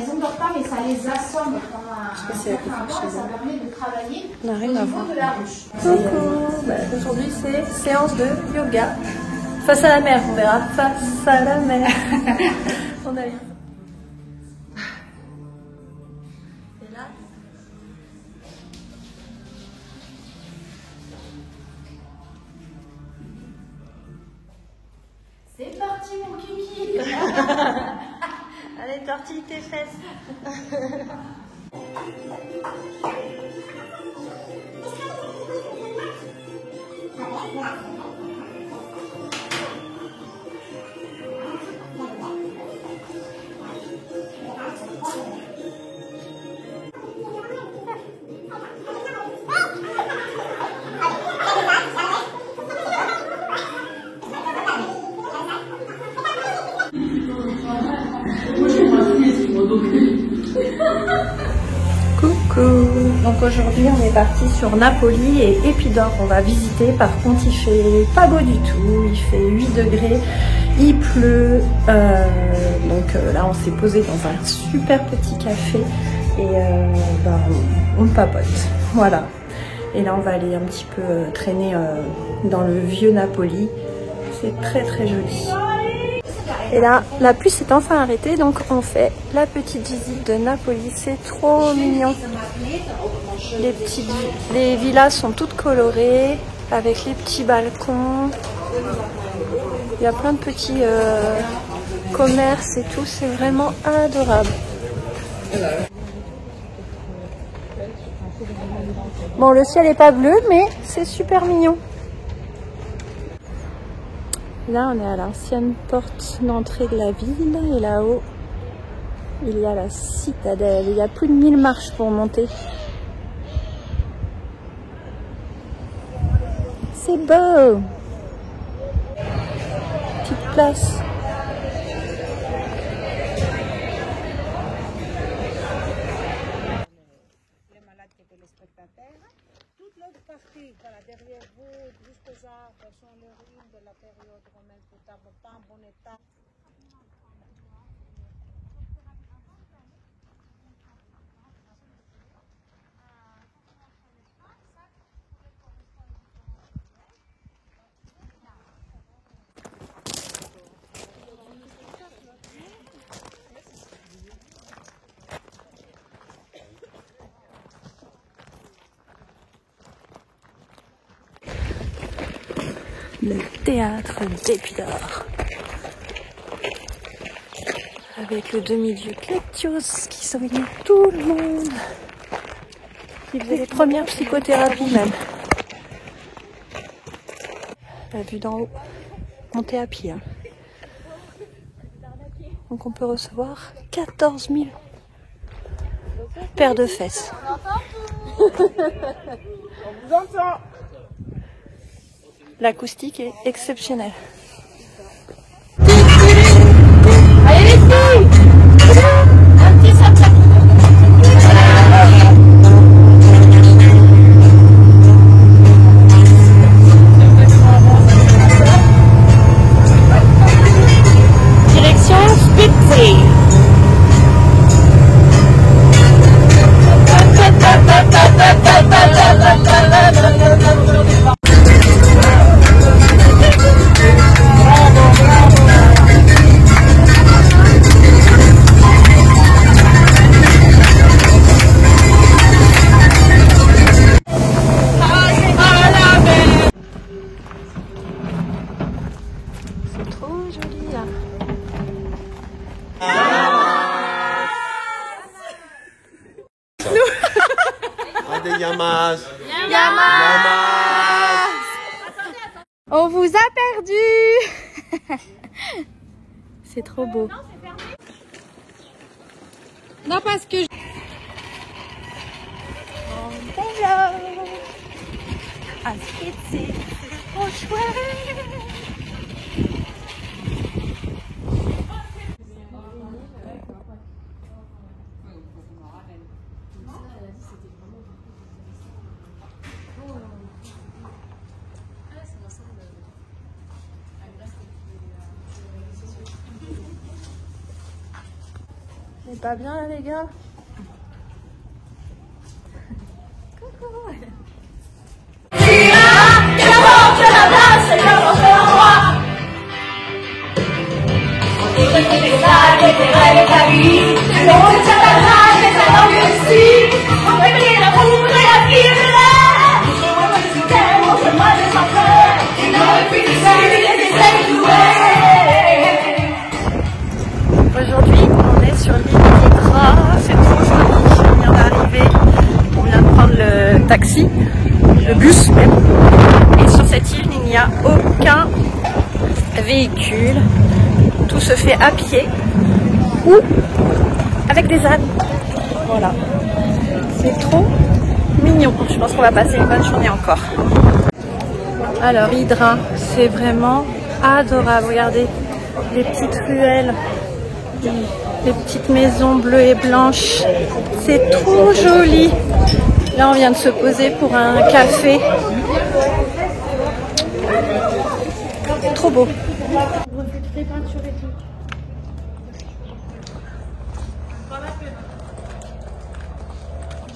endort pas, mais ça les assomme pendant un certain temps et ça permet de travailler au niveau de la ruche. Coucou, aujourd'hui c'est séance de yoga. Face à la mer, on verra. Face à la mer. On a eu. Et là. C'est parti mon kiki. Allez, tortille tes fesses. Coucou. Donc aujourd'hui on est parti sur Napoli et Épidore. On va visiter. Par contre il fait pas beau du tout. Il fait 8 degrés. Il pleut. Donc là on s'est posé dans un super petit café et on papote. Voilà. Et là on va aller un petit peu traîner dans le vieux Napoli. C'est très très joli. Et là, la pluie s'est enfin arrêtée, donc on fait la petite visite de Napoli. C'est trop mignon. Les villas sont toutes colorées, avec les petits balcons. Il y a plein de petits commerces et tout, c'est vraiment adorable. Bon, le ciel n'est pas bleu, mais c'est super mignon. Là, on est à l'ancienne porte d'entrée de la ville et là-haut, il y a la citadelle. Il y a plus de 1000 marches pour monter. C'est beau! Petite place. Toute l'autre partie, voilà, derrière vous, jusqu'aux arbres, sont les ruines de la période romaine, tout à pas en bon état. Le théâtre d'Épidore. Avec le demi-dieu Clétios qui soignait tout le monde. Il faisait les premières psychothérapies même. La vue d'en haut. Monter à pied. Hein. Donc on peut recevoir 14 000 paires de fesses. On vous entend. L'acoustique est exceptionnelle. Allez les filles, un petit sac. Direction Spitze. C'est trop joli là. Allez, Yamas. On vous a perdu. C'est trop beau. Non, parce que... Ah, c'est trop chouette. C'est pas bien là les gars? Aujourd'hui, on est sur l'île d'Hydra, c'est trop joli, on vient d'arriver, on vient de prendre le taxi, le bus même, et sur cette île, il n'y a aucun véhicule, tout se fait à pied ou avec des ânes, voilà, c'est trop mignon, je pense qu'on va passer une bonne journée encore. Alors Hydra, c'est vraiment adorable, regardez les petites ruelles. Les petites maisons bleues et blanches, c'est trop joli. Là on vient de se poser pour un café. Trop beau. Du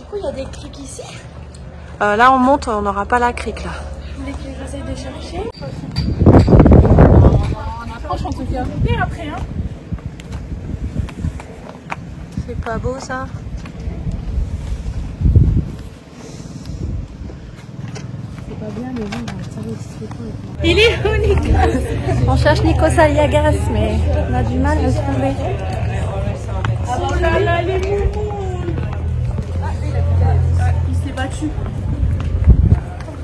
coup, il y a des criques ici. Là on monte, on n'aura pas la crique là. Vous voulez que j'essaie de chercher? proche en tout cas. Et après, hein. C'est pas beau ça? C'est pas bien, mais bon, ça va exister pas. Il est où Nico? On cherche Nico Saliagas, mais on a du mal à le trouver. Oh là là, les moumous! Il s'est battu.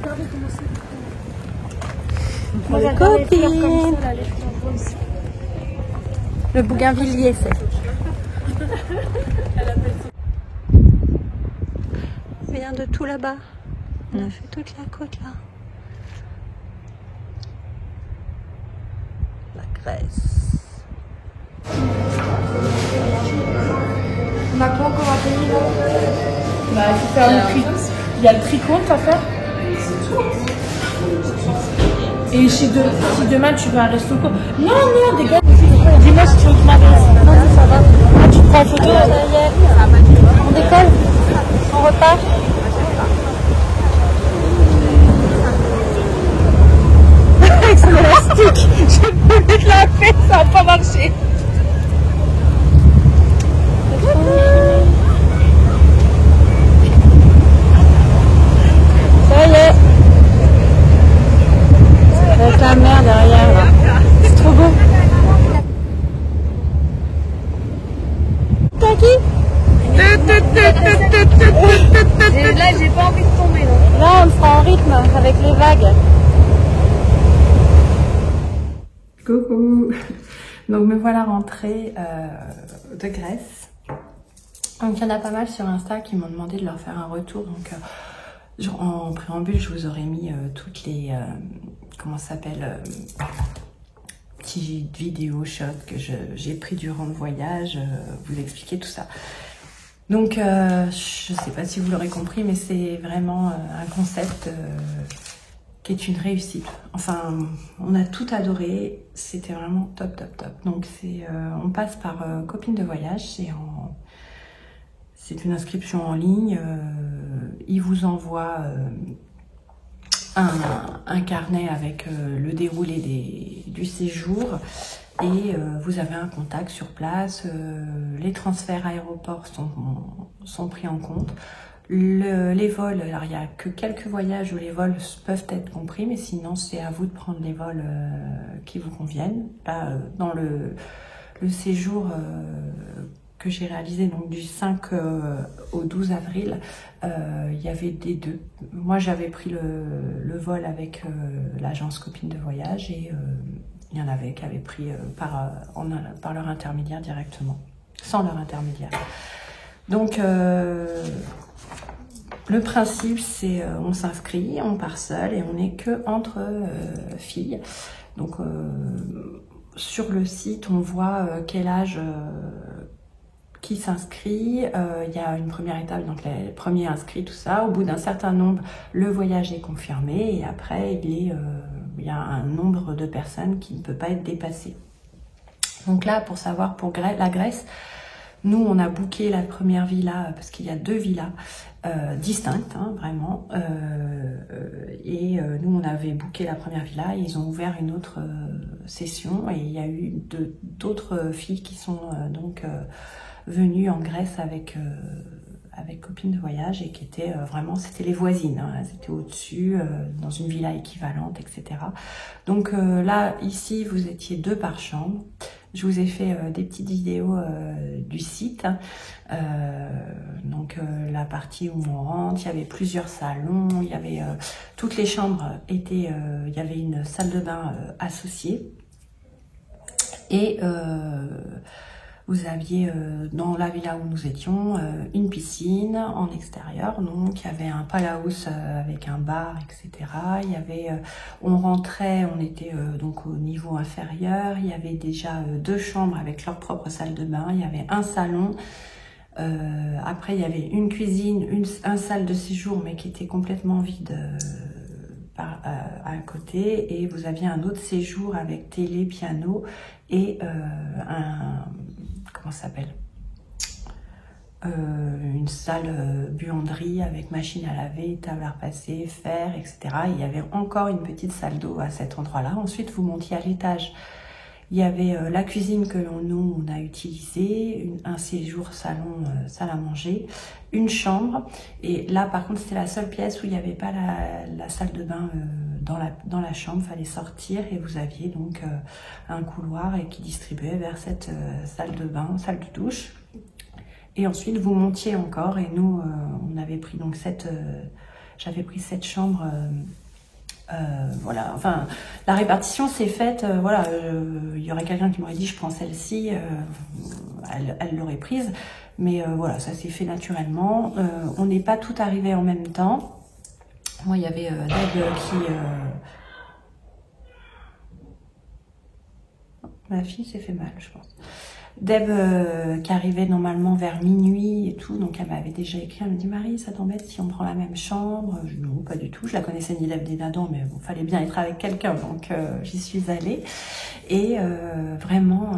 Regardez comment c'est. Moi j'adore les fleurs comme ça, là, les fleurs roses. Le bougainvillier, c'est. On vient de tout là-bas. On a fait toute la côte là. La Grèce. On a quoi encore à payer là? Bah, il faut faire le tri. Il y a le tricompte à faire. Et si demain tu vas à un resto quoi. Non, dégage. Dis-moi si tu veux que je m'adresse. Non, ça va. Ah, tu prends en photo là. On décolle? On repart? Avec son élastique. Je voulais te la faire, ça n'a pas marché. Ça y est. Avec la mer derrière là. C'est trop beau. T'as qui? Là, j'ai pas envie de tomber. Non. Là, on le fera en rythme avec les vagues. Coucou. Donc me voilà rentrée de Grèce. Donc il y en a pas mal sur Insta qui m'ont demandé de leur faire un retour. Donc en préambule, je vous aurais mis toutes les comment ça s'appelle petites vidéos shots que j'ai pris durant le voyage, vous expliquer tout ça. Donc je sais pas si vous l'aurez compris, mais c'est vraiment un concept qui est une réussite. Enfin, on a tout adoré, c'était vraiment top, top, top. Donc on passe par Copines de voyage, c'est une inscription en ligne. Ils vous envoient un carnet avec le déroulé du séjour et vous avez un contact sur place. Les transferts aéroports sont pris en compte. Les vols, alors il n'y a que quelques voyages où les vols peuvent être compris, mais sinon c'est à vous de prendre les vols qui vous conviennent. Là, dans le séjour que j'ai réalisé donc du 5 au 12 avril, il y avait des deux. Moi j'avais pris le vol avec l'agence Copines de voyage et il y en avait qui avaient pris par leur intermédiaire directement, sans leur intermédiaire. Donc le principe, c'est on s'inscrit, on part seul et on n'est que entre filles. Donc sur le site, on voit quel âge qui s'inscrit. Il y a une première étape, donc les premiers inscrits, tout ça. Au bout d'un certain nombre, le voyage est confirmé et après, il y a un nombre de personnes qui ne peut pas être dépassé. Donc là, pour savoir, pour la Grèce, nous, on a booké la première villa, parce qu'il y a deux villas distinctes, hein, vraiment. Nous, on avait booké la première villa, et ils ont ouvert une autre session, et il y a eu d'autres filles qui sont venues en Grèce avec Copines de voyage, et qui étaient vraiment, c'était les voisines, hein, elles étaient au-dessus, dans une villa équivalente, etc. Donc là, ici, vous étiez deux par chambre. Je vous ai fait des petites vidéos du site. La partie où on rentre, il y avait plusieurs salons, il y avait toutes les chambres étaient, il y avait une salle de bain associée. Et vous aviez dans la villa où nous étions une piscine en extérieur, donc il y avait un palaus avec un bar, etc. Il y avait, on rentrait, on était donc au niveau inférieur. Il y avait déjà deux chambres avec leur propre salle de bain. Il y avait un salon. Après, il y avait une cuisine, un salle de séjour, mais qui était complètement vide à côté. Et vous aviez un autre séjour avec télé, piano et comment ça s'appelle, une salle buanderie avec machine à laver, table à repasser, fer, etc. Il y avait encore une petite salle d'eau à cet endroit-là. Ensuite, vous montiez à l'étage Il y avait la cuisine que nous on a utilisée, un séjour salon, salle à manger, une chambre. Et là, par contre, c'était la seule pièce où il n'y avait pas la salle de bain dans la chambre. Il fallait sortir et vous aviez donc un couloir et qui distribuait vers cette salle de bain, salle de douche. Et ensuite, vous montiez encore. Et nous, on avait pris donc j'avais pris cette chambre. Voilà, enfin, la répartition s'est faite, voilà, il y aurait quelqu'un qui m'aurait dit je prends celle-ci, elle l'aurait prise, mais voilà, ça s'est fait naturellement. On n'est pas tout arrivé en même temps. Moi, il y avait Deb ma fille s'est fait mal, je pense. Deb qui arrivait normalement vers minuit et tout, donc elle m'avait déjà écrit, elle me dit Marie, ça t'embête si on prend la même chambre? Je dis non, pas du tout, je la connaissais ni Deb ni Nadan, mais bon, fallait bien être avec quelqu'un, donc j'y suis allée. Et vraiment,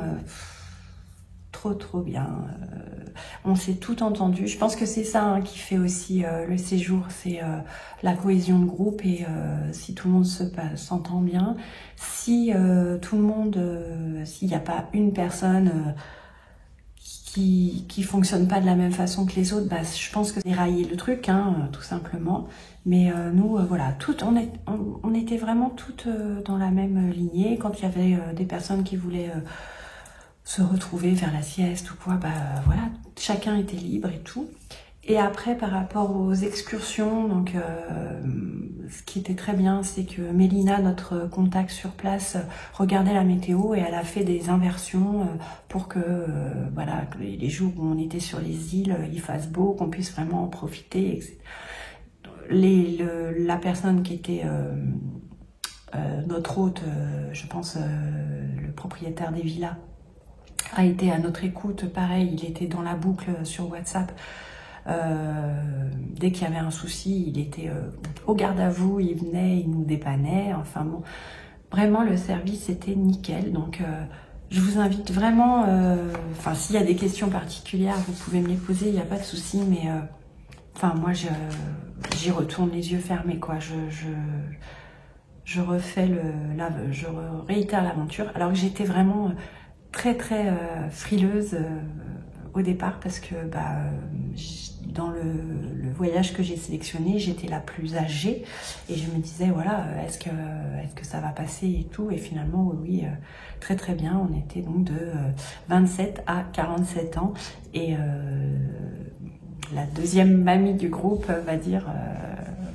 trop bien. On s'est tout entendu. Je pense que c'est ça hein, qui fait aussi le séjour, c'est la cohésion de groupe et si tout le monde s'entend bien. Si tout le monde, s'il n'y a pas une personne qui fonctionne pas de la même façon que les autres, bah, je pense que c'est dérailler le truc, hein, tout simplement. Mais nous, voilà, on était vraiment toutes dans la même lignée. Quand il y avait des personnes qui voulaient se retrouver vers la sieste ou quoi, bah voilà, chacun était libre et tout. Et après, par rapport aux excursions, donc ce qui était très bien, c'est que Mélina, notre contact sur place, regardait la météo et elle a fait des inversions pour que voilà, que les jours où on était sur les îles, il fasse beau, qu'on puisse vraiment en profiter, etc. La personne qui était notre hôte, je pense le propriétaire des villas, a été à notre écoute, pareil, il était dans la boucle sur WhatsApp. Dès qu'il y avait un souci, il était au garde à vous, il venait, il nous dépannait, enfin bon, vraiment le service était nickel, donc je vous invite vraiment, enfin s'il y a des questions particulières, vous pouvez me les poser, il n'y a pas de souci, mais enfin moi j'y retourne les yeux fermés, quoi, je refais je réitère l'aventure, alors que j'étais vraiment très frileuse au départ parce que dans le voyage que j'ai sélectionné, j'étais la plus âgée et je me disais voilà, est-ce que ça va passer et tout, et finalement oui, très bien. On était donc de 27 à 47 ans et la deuxième mamie du groupe, va dire,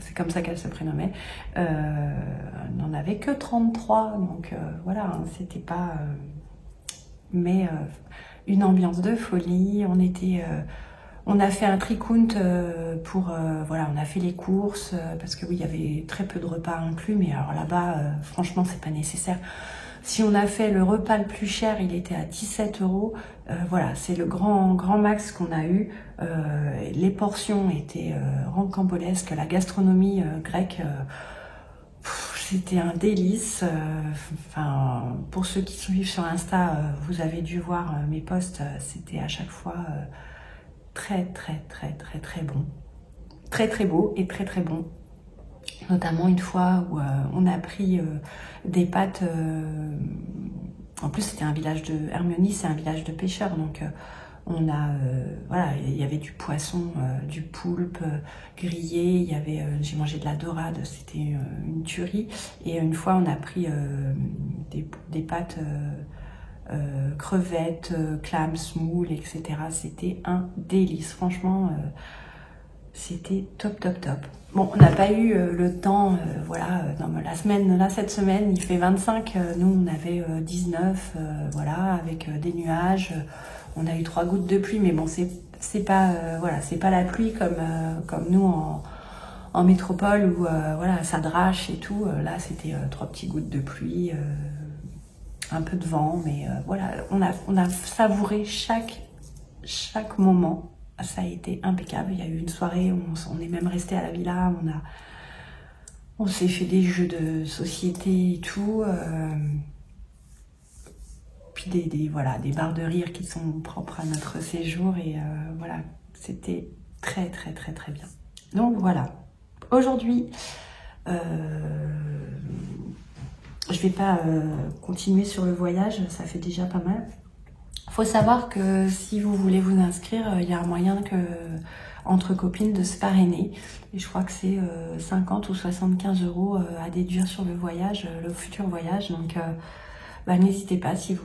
c'est comme ça qu'elle se prénommait, n'en avait que 33, donc voilà, hein, c'était pas mais une ambiance de folie. On a fait un tricount pour voilà, on a fait les courses parce que oui, il y avait très peu de repas inclus, mais alors là-bas franchement c'est pas nécessaire. Si on a fait le repas le plus cher, il était à 17 €. Voilà, c'est le grand max qu'on a eu. Les portions étaient rocambolesques, la gastronomie grecque, c'était un délice. Enfin, pour ceux qui suivent sur Insta, vous avez dû voir mes posts. C'était à chaque fois très bon, très beau et très bon. Notamment une fois où on a pris des pâtes. En plus, c'était un village de Hermione, c'est un village de pêcheurs, donc. On a, voilà, il y avait du poisson, du poulpe grillé, il y avait, j'ai mangé de la dorade, c'était une tuerie. Et une fois, on a pris des pâtes crevettes, clams, moules, etc. C'était un délice, franchement, c'était top. Bon, on n'a pas eu le temps, voilà, cette semaine, il fait 25, nous on avait 19, voilà, avec des nuages. On a eu 3 gouttes de pluie, mais bon, c'est pas voilà, c'est pas la pluie comme nous en métropole où voilà, ça drache et tout. Là, c'était 3 petites gouttes de pluie, un peu de vent, mais voilà, on a savouré chaque moment. Ça a été impeccable. Il y a eu une soirée où on est même resté à la villa, on s'est fait des jeux de société et tout. Puis des barres de rire qui sont propres à notre séjour et voilà, c'était très bien. Donc voilà, aujourd'hui je vais pas continuer sur le voyage, ça fait déjà pas mal. Faut savoir que si vous voulez vous inscrire, il y a un moyen que entre copines de se parrainer. Et je crois que c'est 50 ou 75 € à déduire sur le voyage, le futur voyage. Donc n'hésitez pas, si vous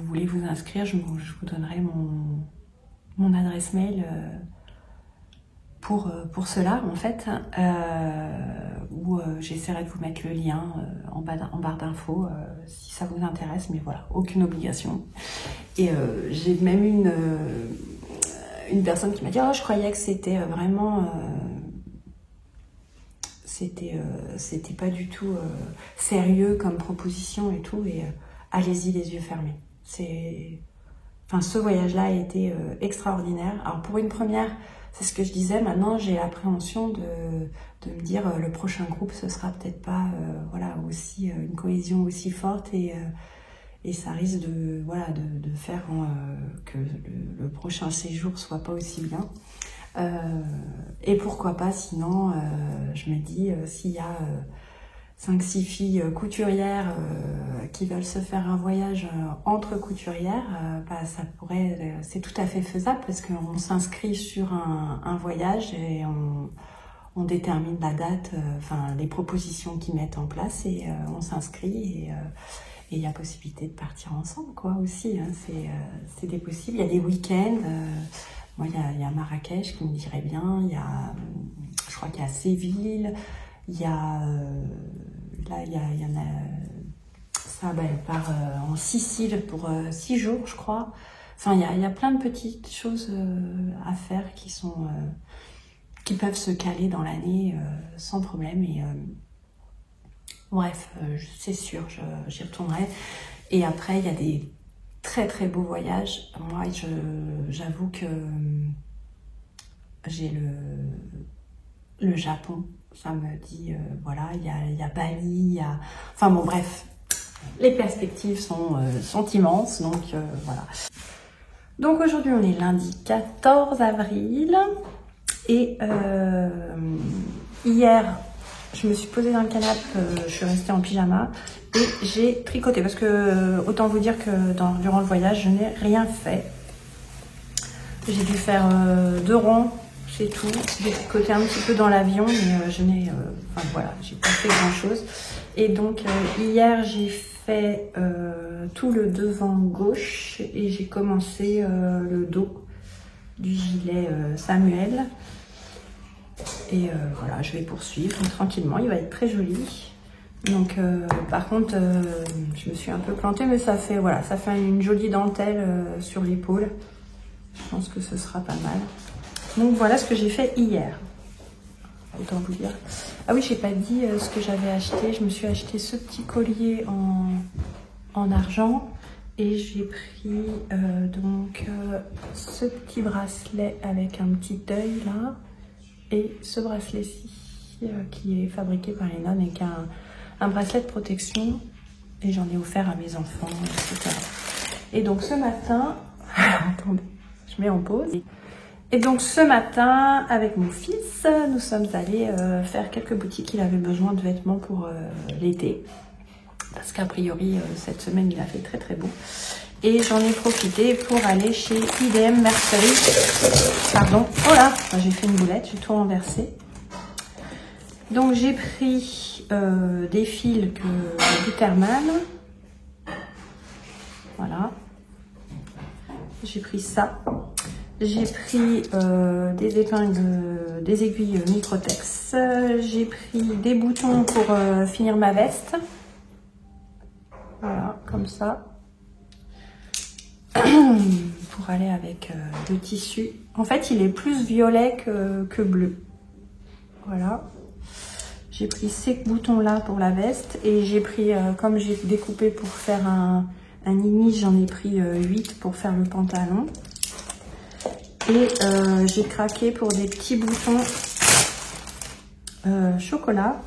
voulez vous inscrire, je vous donnerai mon adresse mail pour cela en fait, où j'essaierai de vous mettre le lien en barre d'infos si ça vous intéresse, mais voilà, aucune obligation. Et j'ai même une personne qui m'a dit « Oh, je croyais que c'était vraiment... c'était pas du tout sérieux comme proposition et tout. » Et allez-y les yeux fermés. Enfin, ce voyage-là a été extraordinaire. Alors pour une première, c'est ce que je disais, maintenant j'ai l'appréhension de me dire le prochain groupe, ce sera peut-être pas voilà, aussi une cohésion aussi forte et ça risque de faire que le prochain séjour soit pas aussi bien. Et pourquoi pas, sinon, je me dis, s'il y a 5-6 filles couturières qui veulent se faire un voyage entre couturières, ça pourrait, c'est tout à fait faisable parce qu'on s'inscrit sur un voyage et on détermine la date, les propositions qu'ils mettent en place et on s'inscrit et il y a possibilité de partir ensemble, quoi, aussi. Hein. C'est des possibles. Il y a des week-ends. Moi, il y a Marrakech qui me dirait bien. Il y a, je crois qu'il y a Séville. Il y a, là, il y en a. Ça, elle part en Sicile pour 6 jours, je crois. Enfin, il y a plein de petites choses à faire qui peuvent se caler dans l'année sans problème. Et bref, c'est sûr, j'y retournerai. Et après, il y a des très très beaux voyages. Moi, j'avoue que j'ai le Japon. Ça me dit, voilà, il y a Bali, il y a... Enfin bon, bref, les perspectives sont immenses, donc voilà. Donc aujourd'hui, on est lundi 14 avril. Et hier... je me suis posée dans le canapé, je suis restée en pyjama et j'ai tricoté parce que autant vous dire que durant le voyage, je n'ai rien fait. J'ai dû faire 2 ronds, c'est tout. J'ai tricoté un petit peu dans l'avion, mais je n'ai, voilà, j'ai pas fait grand chose. Et donc hier, j'ai fait tout le devant gauche et j'ai commencé le dos du gilet Samuel. Et voilà, je vais poursuivre tranquillement, il va être très joli. Donc par contre, je me suis un peu plantée, mais ça fait, voilà, ça fait une jolie dentelle sur l'épaule. Je pense que ce sera pas mal. Donc voilà ce que j'ai fait hier. Autant vous dire. Ah oui, j'ai pas dit ce que j'avais acheté. Je me suis acheté ce petit collier en argent. Et j'ai pris ce petit bracelet avec un petit œil là. Et ce bracelet-ci, qui est fabriqué par les nonnes et qui a un bracelet de protection. Et j'en ai offert à mes enfants, etc. Et donc ce matin, attendez, je mets en pause. Et donc ce matin, avec mon fils, nous sommes allés faire quelques boutiques. Il avait besoin de vêtements pour l'été. Parce qu'a priori, cette semaine, il a fait très très beau. Et j'en ai profité pour aller chez IDM Mercerie. Pardon, oh là, j'ai fait une boulette, j'ai tout renversé. Donc j'ai pris des fils de Gutermann. Voilà. J'ai pris ça. J'ai pris des épingles, des aiguilles Microtex. J'ai pris des boutons pour finir ma veste. Voilà, comme ça. Pour aller avec le tissu. En fait, il est plus violet que bleu. Voilà. J'ai pris ces boutons-là pour la veste. Et j'ai pris, comme j'ai découpé pour faire un nini, j'en ai pris 8 pour faire le pantalon. Et j'ai craqué pour des petits boutons chocolat.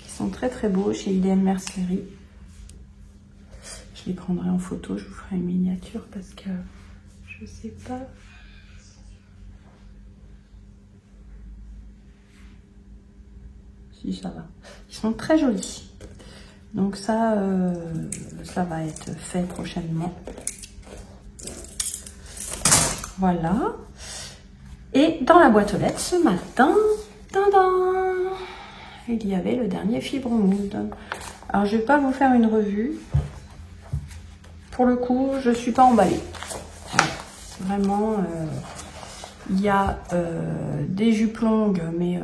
Qui sont très très beaux chez IDM Mercerie. Je les prendrai en photo, je vous ferai une miniature parce que je sais pas. Si ça va. Ils sont très jolis. Donc ça, ça va être fait prochainement. Voilà. Et dans la boîte aux lettres ce matin, tadam, il y avait le dernier Fibromood. Alors je vais pas vous faire une revue. Pour le coup, je suis pas emballée. Voilà. Vraiment, il y a des jupes longues, mais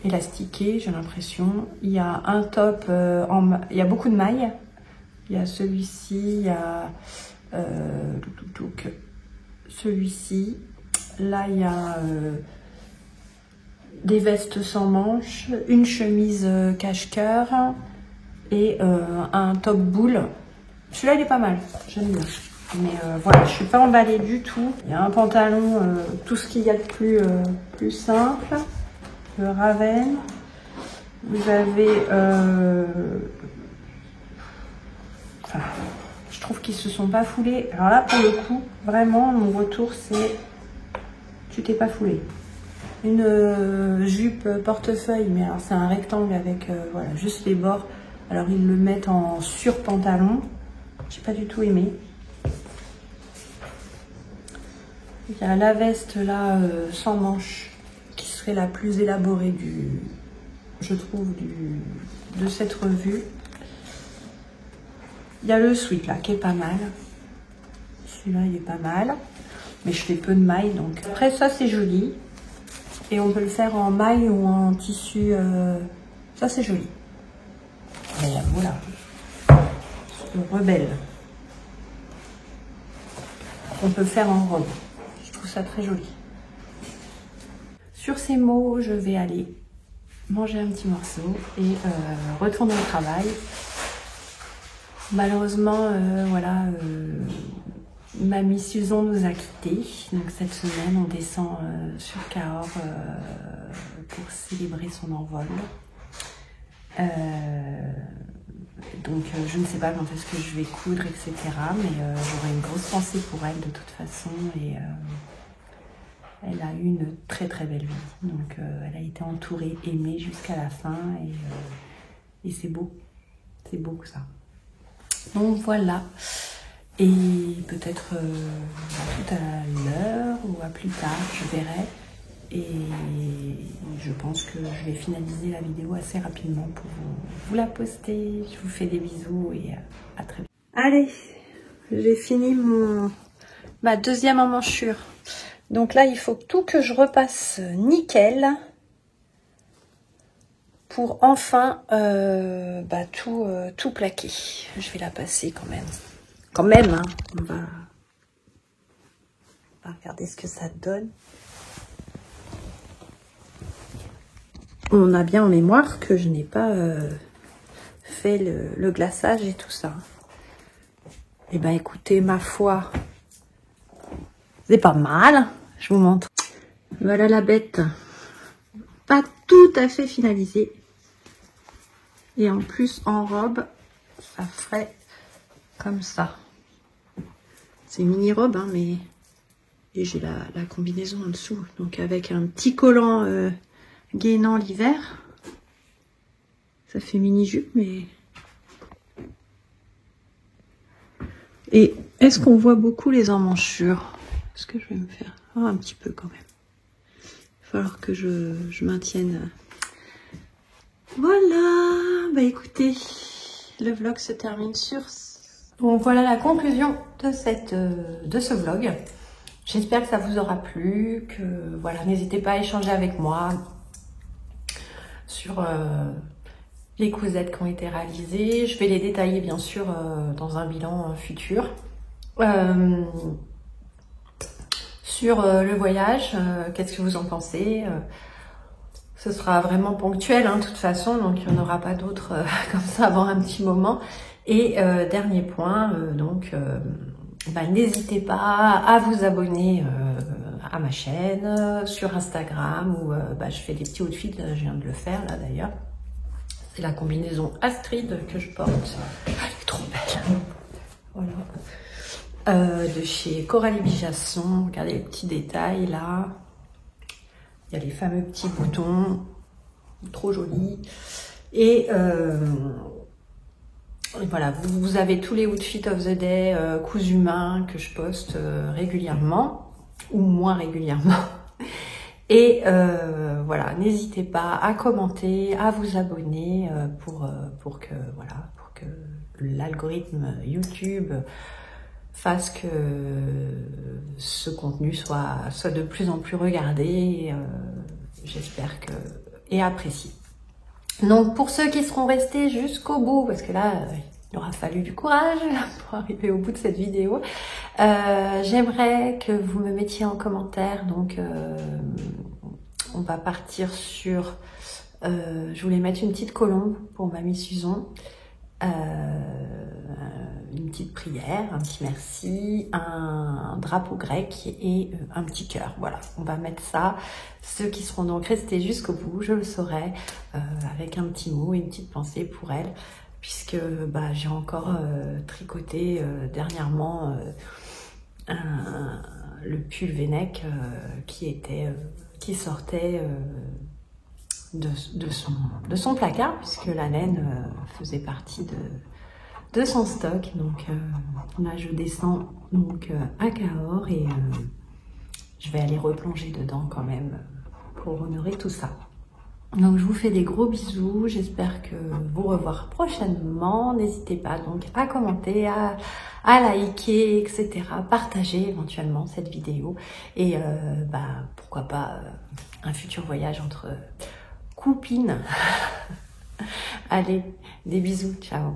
élastiquées, j'ai l'impression. Il y a un top, il y a beaucoup de mailles. Il y a celui-ci, il y a celui-ci. Là, il y a des vestes sans manches, une chemise cache-cœur et un top boule. Celui-là, il est pas mal, j'aime bien. Mais voilà, je suis pas emballée du tout. Il y a un pantalon, tout ce qu'il y a de plus simple. Le Raven. Vous avez... enfin, je trouve qu'ils se sont pas foulés. Alors là, pour le coup, vraiment, mon retour, c'est... Tu t'es pas foulé. Une jupe portefeuille, mais alors c'est un rectangle avec voilà, juste les bords. Alors ils le mettent en sur-pantalon. J'ai pas du tout aimé. Il y a la veste là sans manches qui serait la plus élaborée je trouve, de cette revue. Il y a le sweat là qui est pas mal. Celui-là il est pas mal. Mais je fais peu de mailles donc. Après ça c'est joli. Et on peut le faire en maille ou en tissu. Ça c'est joli. Et voilà. Rebelle. On peut le faire en robe. Je trouve ça très joli. Sur ces mots, je vais aller manger un petit morceau et retourner au travail. Malheureusement, voilà, mamie Susan nous a quittés. Donc cette semaine, on descend sur Cahors pour célébrer son envol. Donc je ne sais pas quand est-ce que je vais coudre, etc. Mais j'aurai une grosse pensée pour elle de toute façon. Et elle a eu une très très belle vie. Donc elle a été entourée, aimée jusqu'à la fin. Et c'est beau. C'est beau ça. Donc voilà. Et peut-être tout à l'heure ou à plus tard, je verrai. Et je pense que je vais finaliser la vidéo assez rapidement pour vous la poster. Je vous fais des bisous et à très vite. Allez, j'ai fini ma deuxième emmanchure. Donc là, il faut tout que je repasse nickel pour enfin tout plaquer. Je vais la passer quand même. Quand même, hein, on va regarder ce que ça donne. On a bien en mémoire que je n'ai pas fait le glaçage et tout ça. Eh ben écoutez, ma foi, c'est pas mal. Je vous montre. Voilà la bête. Pas tout à fait finalisée. Et en plus, en robe, ça ferait comme ça. C'est une mini-robe, hein, mais... Et j'ai la combinaison en dessous. Donc avec un petit collant... gainant l'hiver, ça fait mini jupe, mais et est-ce qu'on voit beaucoup les emmanchures? Est-ce que je vais me faire un petit peu quand même? Il va falloir que je maintienne. Voilà, bah écoutez, le vlog se termine sur. Donc voilà la conclusion de ce vlog. J'espère que ça vous aura plu, que voilà, n'hésitez pas à échanger avec moi sur les cousettes qui ont été réalisées. Je vais les détailler bien sûr dans un bilan futur. Sur le voyage, qu'est-ce que vous en pensez? Ce sera vraiment ponctuel, hein, de toute façon, donc il n'y en aura pas d'autres comme ça avant un petit moment. Et dernier point, n'hésitez pas à vous abonner à ma chaîne, sur Instagram, où je fais des petits outfits, je viens de le faire là d'ailleurs. C'est la combinaison Astrid que je porte. Elle est trop belle. Voilà. De chez Coralie Bijasson. Regardez les petits détails là. Il y a les fameux petits boutons. Trop jolis. Et Voilà, vous avez tous les outfits of the day cousu main que je poste régulièrement ou moins régulièrement. Et voilà, n'hésitez pas à commenter, à vous abonner pour que l'algorithme YouTube fasse que ce contenu soit de plus en plus regardé, j'espère et apprécié. Donc pour ceux qui seront restés jusqu'au bout, parce que là il aura fallu du courage pour arriver au bout de cette vidéo, j'aimerais que vous me mettiez en commentaire, donc on va partir sur, je voulais mettre une petite colombe pour Mamie Suzon, une petite prière, un petit merci, un drapeau grec et un petit cœur. Voilà, on va mettre ça. Ceux qui seront donc restés jusqu'au bout, je le saurai, avec un petit mot et une petite pensée pour elle, puisque j'ai encore tricoté dernièrement le pull V-neck qui sortait de son placard, puisque la laine faisait partie de son stock. Donc là je descends donc à Cahors et je vais aller replonger dedans quand même pour honorer tout ça. Donc je vous fais des gros bisous, j'espère que vous revoir prochainement. N'hésitez pas donc à commenter, à liker, etc. Partager éventuellement cette vidéo et pourquoi pas un futur voyage entre copines. Allez, des bisous, ciao.